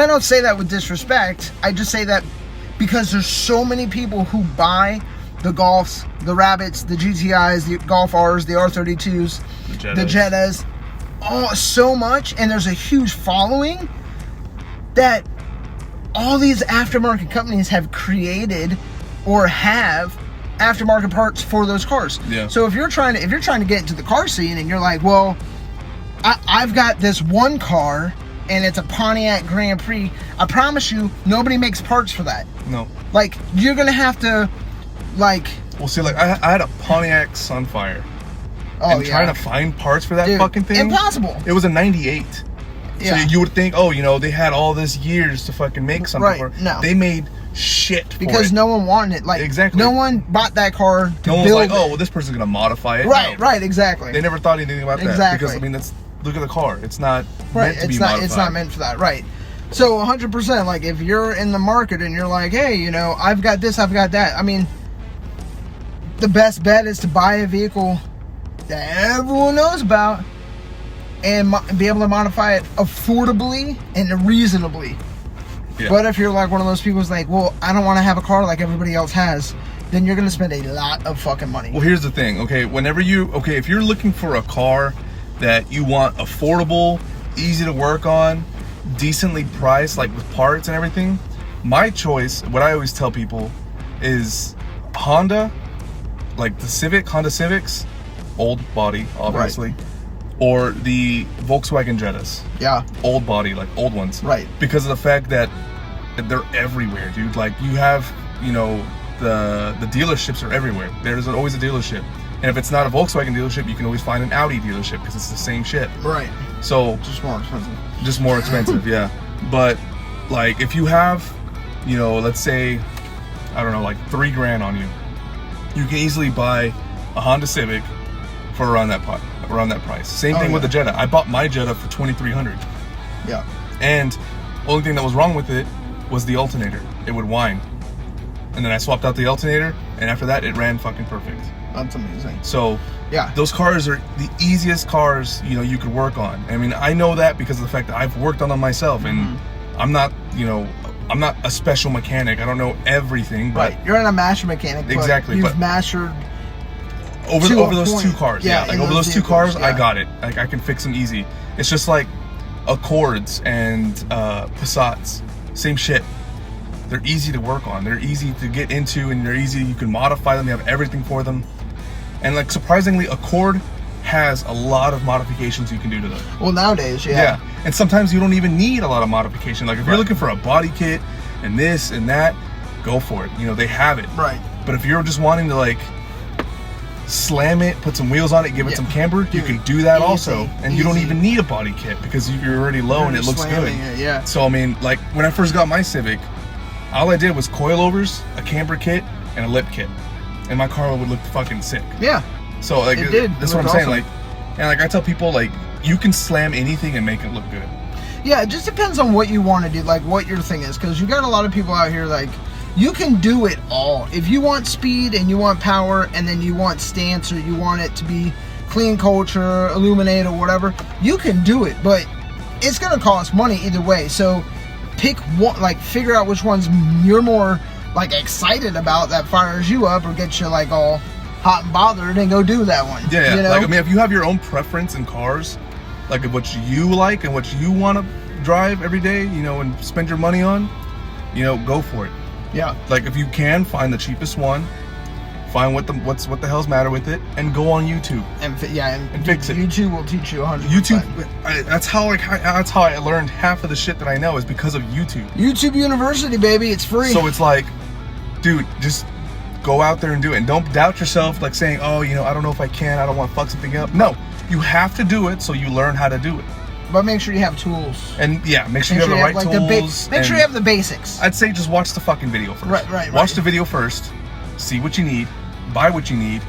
I don't say that with disrespect. I just say that because there's so many people who buy the Golfs, the Rabbits, the GTIs, the Golf Rs, the R32s, the Jettas, so much, and there's a huge following that all these aftermarket companies have created or have aftermarket parts for those cars. Yeah. So if you're trying to get into the car scene and you're like, well, I've got this one car and it's a Pontiac Grand Prix, I promise you nobody makes parts for that. No. Like you're gonna have to like. Well, see, like I had a Pontiac Sunfire. And trying to find parts for that fucking thing, impossible. It was a 98. Yeah. So you would think, oh, you know, they had all this years to fucking make something for it. No. They made shit for because it. no one wanted it. Like exactly. No one bought that car to no one build was like, it. oh, well, this person's gonna modify it. Right, no. right, exactly. They never thought anything about that. Exactly. Because I mean, look at the car. It's not right. meant to be modified. It's not meant for that. Right. So 100%. Like if you're in the market and you're like, hey, you know, I've got this, I've got that. I mean, the best bet is to buy a vehicle that everyone knows about and be able to modify it affordably and reasonably. Yeah. But if you're like one of those people who's like, well, I don't want to have a car like everybody else has, then you're going to spend a lot of fucking money. Well, here's the thing, okay? If you're looking for a car that you want affordable, easy to work on, decently priced, like with parts and everything, my choice, what I always tell people is Honda, like the Honda Civics, old body, obviously, right. Or the Volkswagen Jettas. Yeah. Old body, like old ones. Right. Because of the fact that they're everywhere, dude. Like you have, you know, the dealerships are everywhere. There's always a dealership. And if it's not a Volkswagen dealership, you can always find an Audi dealership because it's the same shit. Right. So just more expensive. Just more expensive, yeah. But like if you have, you know, let's say, I don't know, like $3,000 on you, you can easily buy a Honda Civic for around that price. Same thing with the Jetta. I bought my Jetta for $2,300. Yeah. And only thing that was wrong with it was the alternator. It would whine. And then I swapped out the alternator, and after that, it ran fucking perfect. That's amazing. So, yeah, those cars are the easiest cars, you know, you could work on. I mean, I know that because of the fact that I've worked on them myself, and I'm not, you know, I'm not a special mechanic. I don't know everything, but right. You're not a master mechanic. But exactly. You've mastered over those two cars. Yeah, like over those two cars, I got it. Like I can fix them easy. It's just like Accords and Passats, same shit. They're easy to work on. They're easy to get into, and they're easy. You can modify them. You have everything for them. And like surprisingly, Accord has a lot of modifications you can do to them. Well, nowadays, yeah. Yeah, and sometimes you don't even need a lot of modification. Like if you're looking for a body kit and this and that, go for it. You know, they have it. Right. But if you're just wanting to like slam it, put some wheels on it, give it some camber, you can do that also. And you don't even need a body kit because you're already low and it looks good. Yeah. So I mean, like when I first got my Civic, all I did was coilovers, a camber kit, and a lip kit, and my car would look fucking sick. Yeah. So like, that's what I'm saying. Like, and like I tell people, like you can slam anything and make it look good. Yeah, it just depends on what you want to do, like what your thing is, because you got a lot of people out here like you can do it all. If you want speed and you want power, and then you want stance, or you want it to be clean culture, illuminate, or whatever, you can do it, but it's gonna cost money either way. So pick one, like figure out which ones you're more like excited about that fires you up or gets you like all hot and bothered, and go do that one. Yeah, you know? Like I mean, if you have your own preference in cars, like what you like and what you want to drive every day, you know, and spend your money on, you know, go for it. Yeah. Like if you can find the cheapest one, find what the hell's matter with it, and go on YouTube and fix it. YouTube will teach you 100%. YouTube, that's how I learned half of the shit that I know is because of YouTube. YouTube University, baby, it's free. So it's like, dude, just go out there and do it, and don't doubt yourself, like saying, oh, you know, I don't know if I can, I don't want to fuck something up. No, you have to do it so you learn how to do it. But make sure you have tools. And yeah, make sure you have the right tools. Make sure you have the basics. I'd say just watch the fucking video first. Right. Watch the video first, see what you need, buy what you need,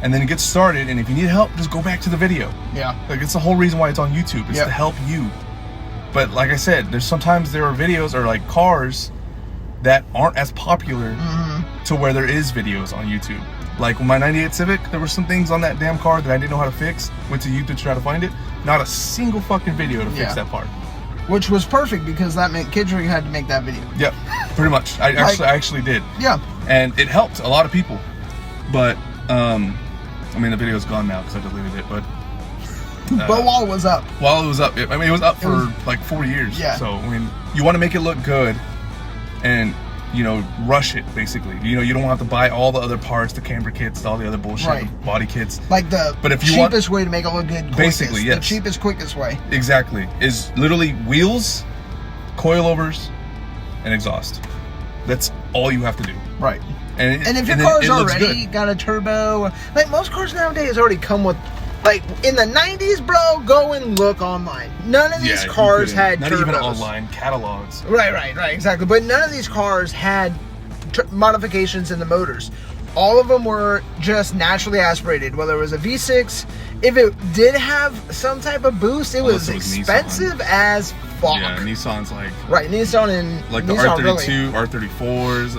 and then get started. And if you need help, just go back to the video. Yeah. Like, it's the whole reason why it's on YouTube. It's to help you. But like I said, sometimes there are videos or like cars that aren't as popular to where there is videos on YouTube. Like with my 98 Civic, there were some things on that damn car that I didn't know how to fix. Went to YouTube to try to find it. Not a single fucking video to fix that part. Which was perfect because that meant kidreck had to make that video. Yep, pretty much. I actually did. Yeah. And it helped a lot of people. But, I mean, the video's gone now because I deleted it, but... but while it was up. While it was up. I mean, it was up for like 4 years. Yeah. So, I mean, you want to make it look good and, you know, rush it, basically. You know, you don't have to buy all the other parts, the camber kits, all the other bullshit, the body kits. Like the cheapest way to make it look good. Basically, yes. The cheapest, quickest way. Exactly. Is literally wheels, coilovers, and exhaust. That's all you have to do. Right. And if your car's already got a turbo, like most cars nowadays already come with, like in the 90s, bro, go and look online. None of these cars had turbos. Not even online, catalogs. Right, exactly. But none of these cars had modifications in the motors. All of them were just naturally aspirated, whether it was a V6. If it did have some type of boost, it was expensive as fuck. Yeah, Nissan's like... Right, Nissan and... Like the R32, R34s,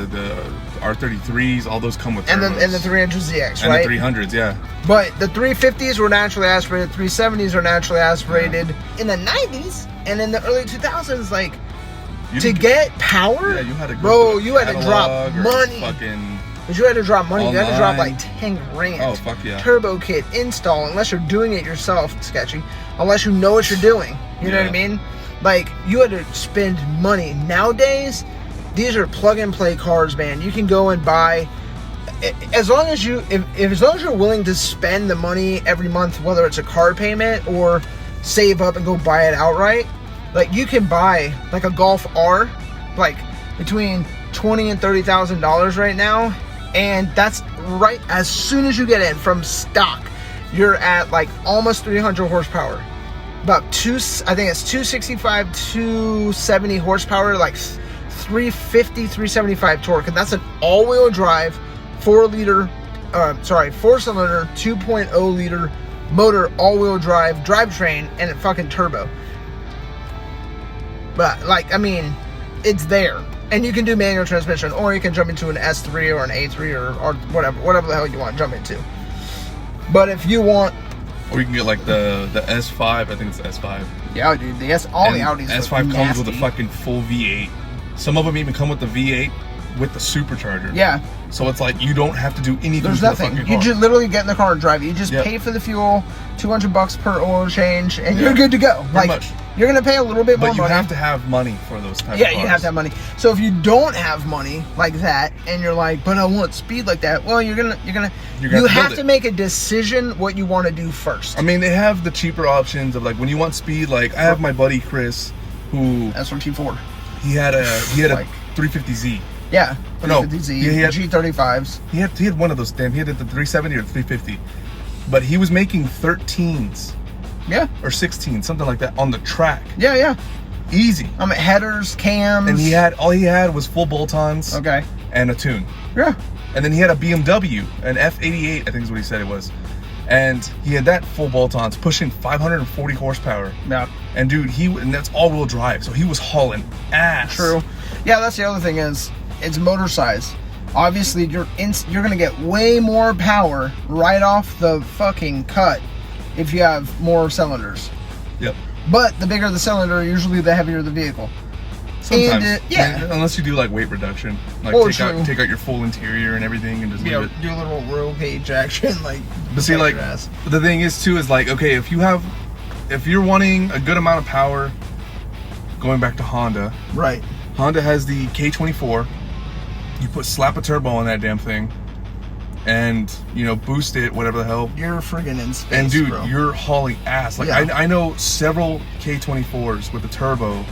the R33s, all those come with turbos. And the 300ZX, right? And the 300s, yeah. But the 350s were naturally aspirated, 370s were naturally aspirated. In the 90s and in the early 2000s, like, to get power... Yeah, you had to go bro, you had to drop money. Fucking... But you had to drop money. You had to drop like 10 grand. Oh, fuck yeah. Turbo kit, install, unless you're doing it yourself, sketchy. Unless you know what you're doing. You know what I mean? Like, you had to spend money. Nowadays, these are plug-and-play cars, man. You can go and buy... As long as you're willing to spend the money every month, whether it's a car payment or save up and go buy it outright, like, you can buy, like, a Golf R, like, between $20,000 and $30,000 right now. And that's right as soon as you get in from stock, you're at like almost 300 horsepower. About I think it's 265, 270 horsepower, like 350, 375 torque. And that's an all-wheel drive, 4-cylinder, 2.0 liter motor, all-wheel drive, drivetrain, and a fucking turbo. But like, I mean, it's there. And you can do manual transmission, or you can jump into an S3 or an A3 or whatever the hell you want to jump into. But if you want... Or you can get like the S5, I think it's the S5. Yeah, dude, all the Audis S5 comes with a fucking full V8. Some of them even come with the V8 with the supercharger. Yeah. So it's like you don't have to do anything. There's nothing. You just literally get in the car and drive it. You just pay for the fuel, $200 per oil change, and you're good to go. Pretty much. You're gonna pay a little bit more money. But you have to have money for those types of cars. Yeah, you have to have money. So if you don't have money like that, and you're like, but I want speed like that, well, you have to make a decision what you want to do first. I mean, they have the cheaper options of like when you want speed. Like I have my buddy Chris, who S1T4. He had a 350Z. Yeah, 350Z. He had G35s. He had one of those. Damn, he had the 370 or 350, but he was making 13s. Yeah. Or 16, something like that on the track. Yeah. Easy. I mean, headers, cams. And all he had was full bolt-ons. Okay. And a tune. Yeah. And then he had a BMW, an F88, I think is what he said it was. And he had that full bolt-ons, pushing 540 horsepower. Yeah. And dude, and that's all-wheel drive, so he was hauling ass. True. Yeah, that's the other thing is, it's motor size. Obviously, you're gonna get way more power right off the fucking cut if you have more cylinders. Yep. But the bigger the cylinder, usually the heavier the vehicle. Sometimes. Unless you do like weight reduction. Like take out your full interior and everything and just leave it. Do a little roll cage action. But see, like, the thing is too is like, okay, if you're wanting a good amount of power going back to Honda. Right. Honda has the K24. You slap a turbo on that damn thing, and boost it, whatever the hell. You're friggin' in space, and dude, bro. you're hauling ass. Like I know several K24s with a turbo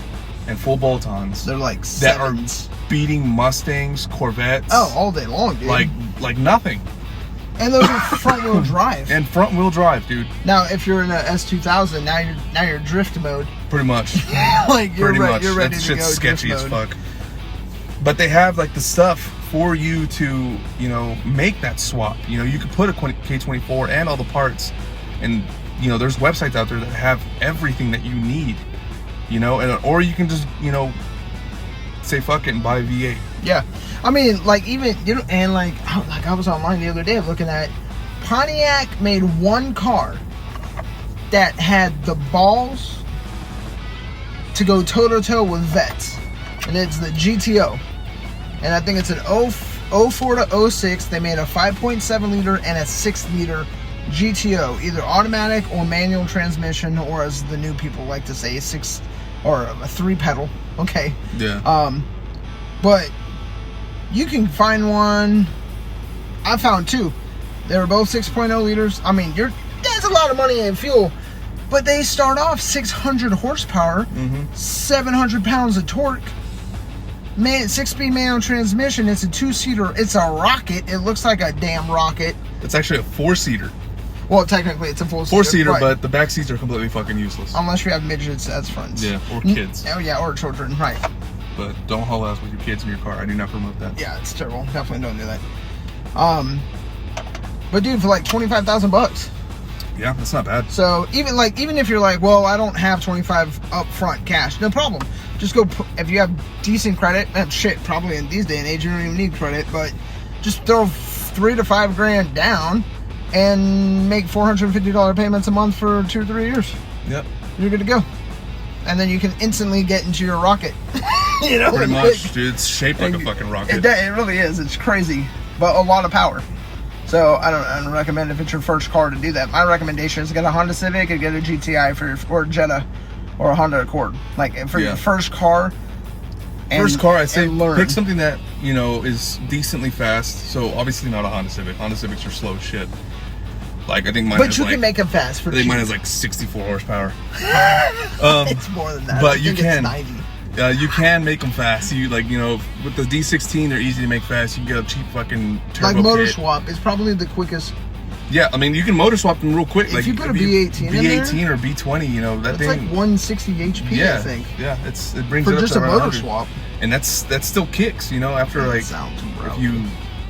and full bolt-ons. They're like that are sevens. beating Mustangs, Corvettes. Oh, all day long, dude. Like nothing. And those are front-wheel drive. And front-wheel drive, dude. Now, if you're in a S2000, now you're drift mode. Pretty much. Like you're Pretty much. You're ready That to shit's go sketchy drift as mode. fuck. But they have like the stuff for you to, make that swap. You could put a K24 and all the parts, and there's websites out there that have everything that you need. Or you can just, say fuck it and buy a V8. Yeah. I mean, like even and like I was online the other day looking at Pontiac made one car that had the balls to go toe to toe with Vets, and it's the GTO. And I think it's an 04 to 06. They made a 5.7 liter and a 6 liter GTO, either automatic or manual transmission, or as the new people like to say, 6 or a 3 pedal. Okay. Yeah. But you can find one. I found 2. They were both 6.0 liters. I mean, that's a lot of money in fuel, but they start off 600 horsepower, 700 pounds of torque. 6-speed manual transmission. It's a 2-seater. It's a rocket. It looks like a damn rocket. It's actually a 4-seater. Well, technically, it's a full 4-seater, right. but the back seats are completely fucking useless. Unless you have midgets as fronts. Yeah, or kids. Oh yeah, or children. Right. But don't haul ass with your kids in your car. I do not promote that. Yeah, it's terrible. Definitely don't do that. But dude, for like $25,000. Yeah, that's not bad. So even if you're like, well, I don't have 25 up front cash, no problem. Just go if you have decent credit. Shit, probably in these day and age you don't even need credit, but just throw $3 to $5 grand down and make $450 payments a month for 2 or 3 years. Yep. You're good to go, and then you can instantly get into your rocket. Pretty much, dude. It's shaped like a fucking rocket. It really is. It's crazy, but a lot of power. So I don't recommend if it's your first car to do that. My recommendation is get a Honda Civic and get a GTI or Jetta or a Honda Accord. Like for your first car. I'd say pick something that is decently fast. So obviously not a Honda Civic. Honda Civics are slow as shit. Like I think mine. But you can make them fast for. I think mine has like 64 horsepower. It's more than that. But you can. It's 90. You can make them fast. You with the D16, they're easy to make fast. You can get a cheap fucking turbo like motor kit. swap is probably the quickest. Yeah, I mean you can motor swap them real quick. If you put a V18 in there, V18 or V20, that it's thing. Like 160 HP, Yeah, I think. Yeah, it brings for it up just to a around motor 100. swap. And that still kicks. After That like sounds if you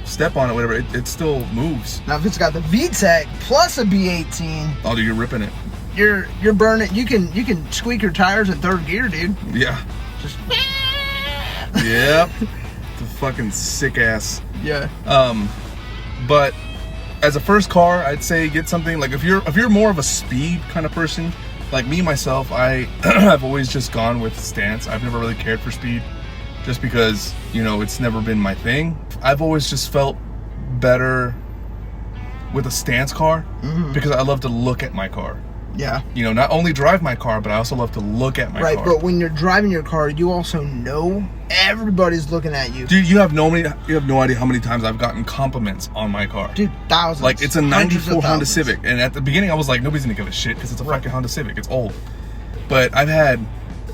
step on it, whatever, it still moves. Now if it's got the VTEC plus a B18, Oh, dude, you're ripping it. You're burning. You can squeak your tires in 3rd gear, dude. Yeah. Just. Yep. The fucking sick ass. Yeah. But as a first car, I'd say get something like if you're more of a speed kind of person, like me myself, I have always just gone with stance. I've never really cared for speed, just because it's never been my thing. I've always just felt better with a stance car because I love to look at my car. Yeah. Not only drive my car, but I also love to look at my car. Right, but when you're driving your car, you also know everybody's looking at you. Dude, you have no idea how many times I've gotten compliments on my car. Dude, thousands. Like, it's a 94 Honda thousands. Civic. And at the beginning, I was like, nobody's gonna give a shit because it's a fucking Honda Civic. It's old. But I've had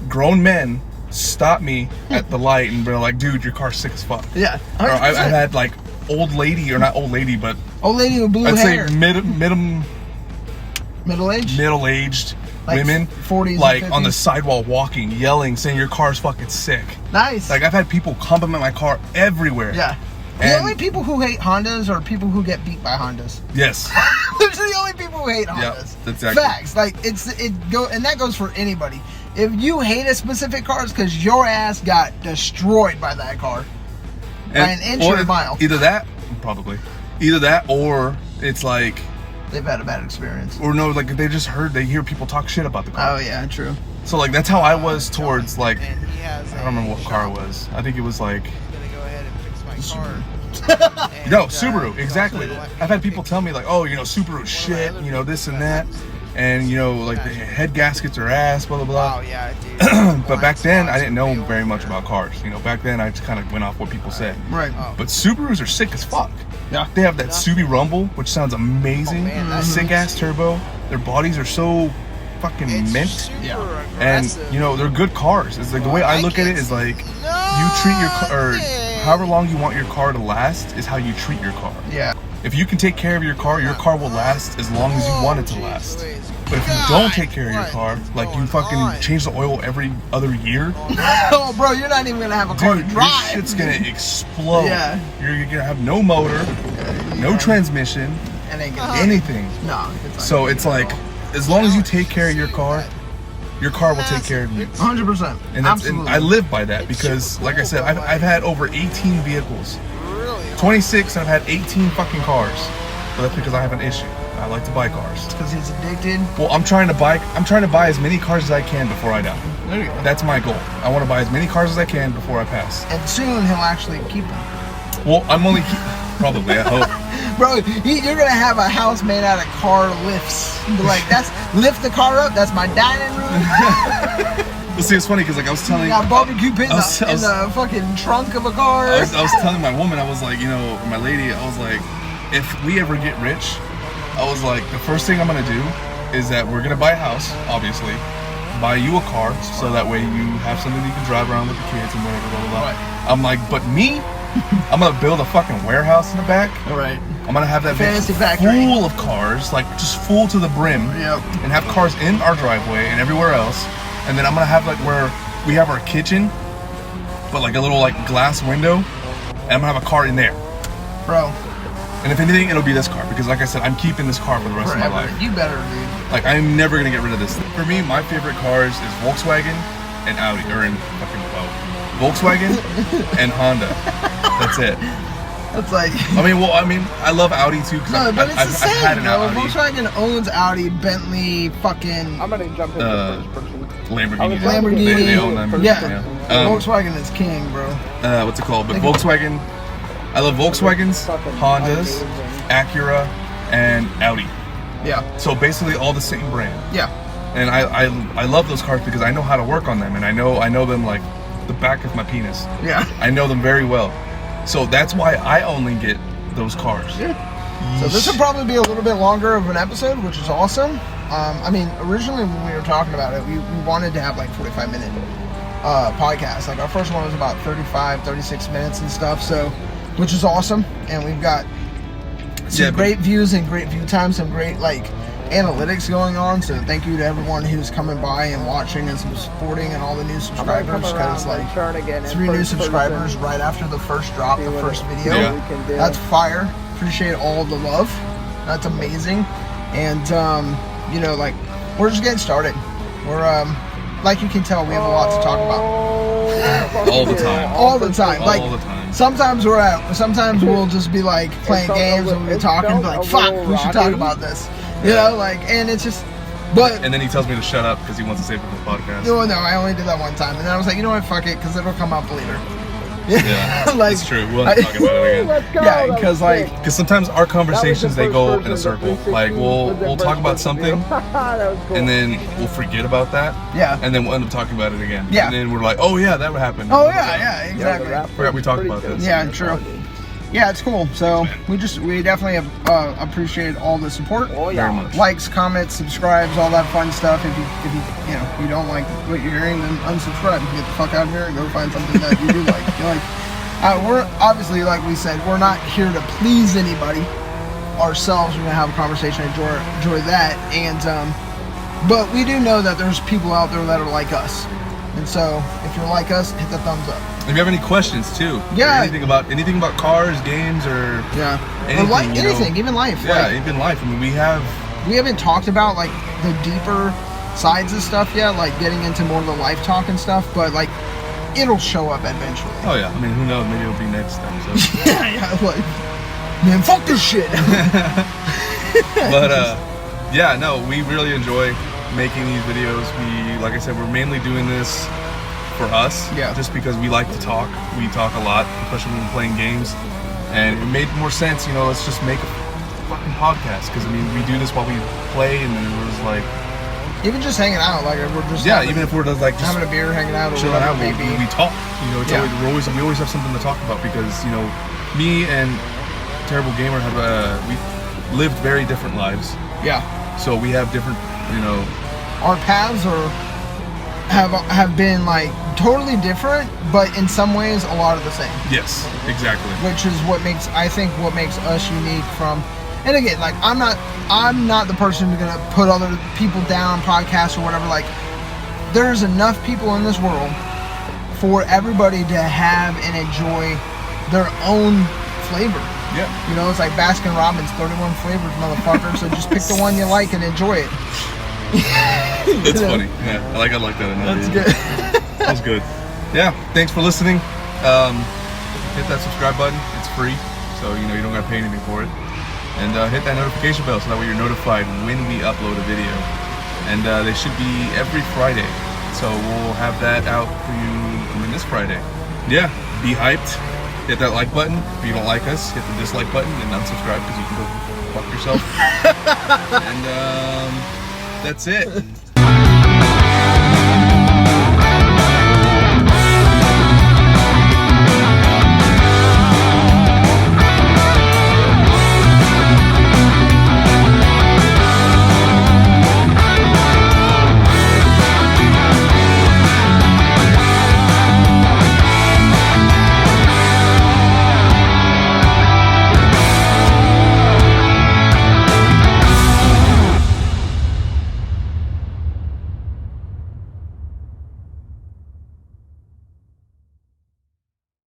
grown men stop me at the light and be like, dude, your car's sick as fuck. Yeah, 100%. Or I've had, like, old lady, or not old lady, but... Old lady with blue I'd hair. say middle-aged? Middle-aged Like women. 40s like, and on the 50s? sidewalk walking, yelling, saying your car's fucking sick. Nice. Like, I've had people compliment my car everywhere. Yeah. The And- only people who hate Hondas are people who get beat by Hondas. Yes. Those are the only people who hate Hondas. Yep, exactly. Facts. Like and that goes for anybody. If you hate a specific car, it's because your ass got destroyed by that car. By an inch or a mile. Either that, probably. Either that, or it's like, They've had a bad experience. or no, like they hear people talk shit about the car. Oh yeah, true. So like that's how I was towards like, And he has I don't remember what car it was. I think it was like, I'm gonna go ahead and fix my car. no, Subaru, exactly. I've had people tell me like, oh, Subaru shit, this and that. and you know, like the head gaskets are ass, blah blah blah. Oh yeah, dude. But back then, I didn't know very much about cars. You know, back then I just kind of went off what people said. Right. But Subarus are sick as fuck. Yeah. They have that Subi Rumble, which sounds amazing. Oh, man, that's Sick ass turbo. Their bodies are so fucking It's mint. super Yeah. And aggressive. you know, they're good cars. It's like the way I look at it is like you treat your car, or however long you want your car to last is how you treat your car. Yeah. If you can take care of your car will last as long as you want it to last. But if you don't take care of your car, like you fucking change the oil every other year, Oh, bro, you're not even gonna have a car dude, to this drive. shit's gonna explode. Yeah. You're gonna have no motor, no transmission, It ain't gonna anything. No. It's not So gonna it's be like, at all. as long as you take care of your car will take care of you. 100%. And, Absolutely. I live by that because, like I said, I've had over 18 vehicles. Really? 26, and I've had 18 fucking cars. But that's because I have an issue. I like to buy cars. Because he's addicted. Well, I'm trying to buy as many cars as I can before I die. There you go. That's my goal. I want to buy as many cars as I can before I pass. And soon he'll actually keep them. Well, I'm only probably, I hope. Bro, you're gonna have a house made out of car lifts. Be like, lift the car up. That's my dining room. Well, see, it's funny because like I was telling, You got barbecue pit in I was- the fucking trunk of a car. I was telling my woman, I was like, you know, my lady, I was like, if we ever get rich, I was like, the first thing I'm gonna do is that we're gonna buy a house, obviously, buy you a car, so that way you have something you can drive around with the kids and whatever, blah blah blah. Right. I'm like, but me, I'm gonna build a fucking warehouse in the back. All right. I'm gonna have that Fantasy bitch factory. full of cars, like just full to the brim, Yep. and have cars in our driveway and everywhere else. And then I'm gonna have like where we have our kitchen, but like a little like glass window, and I'm gonna have a car in there. Bro, And if anything, it'll be this car because, like I said, I'm keeping this car for the rest of my forever. life. You better, dude. Like I'm never gonna get rid of this. For me, my favorite cars is Volkswagen and Audi, or in fucking Volkswagen and Honda. That's it. That's like. I love Audi too because No, but it's the I've had same, an bro. Audi. Volkswagen owns Audi, Bentley, fucking I'm gonna jump in the first person. Lamborghini. Lamborghini. They own them. Yeah. Yeah. Volkswagen is king, bro. What's it called? But Volkswagen. I love Volkswagens, Hondas, Acura, and Audi. Yeah. So basically all the same brand. Yeah. And I love those cars because I know how to work on them, and I know them like the back of my penis. Yeah. I know them very well. So that's why I only get those cars. Yeah. So this will probably be a little bit longer of an episode, which is awesome. Originally when we were talking about it, we wanted to have like 45-minute podcasts. Like our first one was about 35, 36 minutes and stuff. So, which is awesome. And we've got some great views and great view time, some great like analytics going on. So thank you to everyone who's coming by and watching and supporting and all the new subscribers, because like 3 new subscribers right after the first drop, the first video. Yeah. That's fire. Appreciate all the love. That's amazing. And like we're just getting started. We're like you can tell, we have a lot to talk about. All the time. All the time. Like All the time. sometimes we'll just be like playing games and we'll be talking and be like, fuck, we should talk about this. You know, like, and it's just, but. And then he tells me to shut up because he wants to save it for the podcast. No, I only did that one time. And then I was like, you know what, fuck it, because it'll come up later. Yeah, like, that's true. We'll have to talk about it again. Yeah, because like. Because sometimes our conversations, they go in a circle. Like, we'll talk about something, and then we'll forget about that. Yeah. And then we'll end up talking about it again. Yeah. And then we're like, oh yeah, that would happen. Oh, yeah, exactly. Forgot we talked about this. Yeah, true. Yeah, it's cool. So we definitely have appreciated all the support. Very much. Likes, comments, subscribes, all that fun stuff. If you don't like what you're hearing, then unsubscribe. Get the fuck out of here and go find something that you do like. We're obviously, like we said, we're not here to please anybody. Ourselves, we're gonna have a conversation, enjoy that, and but we do know that there's people out there that are like us. And so, if you're like us, hit the thumbs up. If you have any questions too, Yeah. anything about cars, games, or Or anything, even life. Yeah, Like, even life. I mean, we haven't talked about like the deeper sides of stuff yet, like getting into more of the life talk and stuff. But like, it'll show up eventually. Oh yeah, I mean, who knows? Maybe it'll be next episode. yeah, like, man, fuck this shit. But yeah, no, we really enjoy making these videos. Like I said, we're mainly doing this for us, just because we like to talk. We talk a lot, especially when we're playing games, and it made more sense, let's just make fucking podcast, because I mean we do this while we play, and then it was like even just hanging out, like we're just even if we're just like just having a beer, hanging out, or chilling out, whatever we maybe. talk. You know, we always have something to talk about, because you know, me and Terrible Gamer have we've lived very different lives. Yeah. So we have different, you know, our paths have been like totally different, but in some ways a lot of the same. Yes, exactly. Which is what makes us unique from. And again, like I'm not the person who's gonna put other people down on podcasts or whatever. Like there's enough people in this world for everybody to have and enjoy their own flavor. Yeah. You know, it's like Baskin Robbins, 31 flavors, motherfucker. So just pick the one you like and enjoy it. It's funny. Yeah, I like that. That's good. That was good. Yeah. Thanks for listening. Hit that subscribe button. It's free, so you know you don't gotta pay anything for it. And hit that notification bell so that way you're notified when we upload a video. And they should be every Friday. So we'll have that out for you this Friday. Yeah. Be hyped. Hit that like button. If you don't like us, hit the dislike button and unsubscribe, because you can go fuck yourself. And that's it.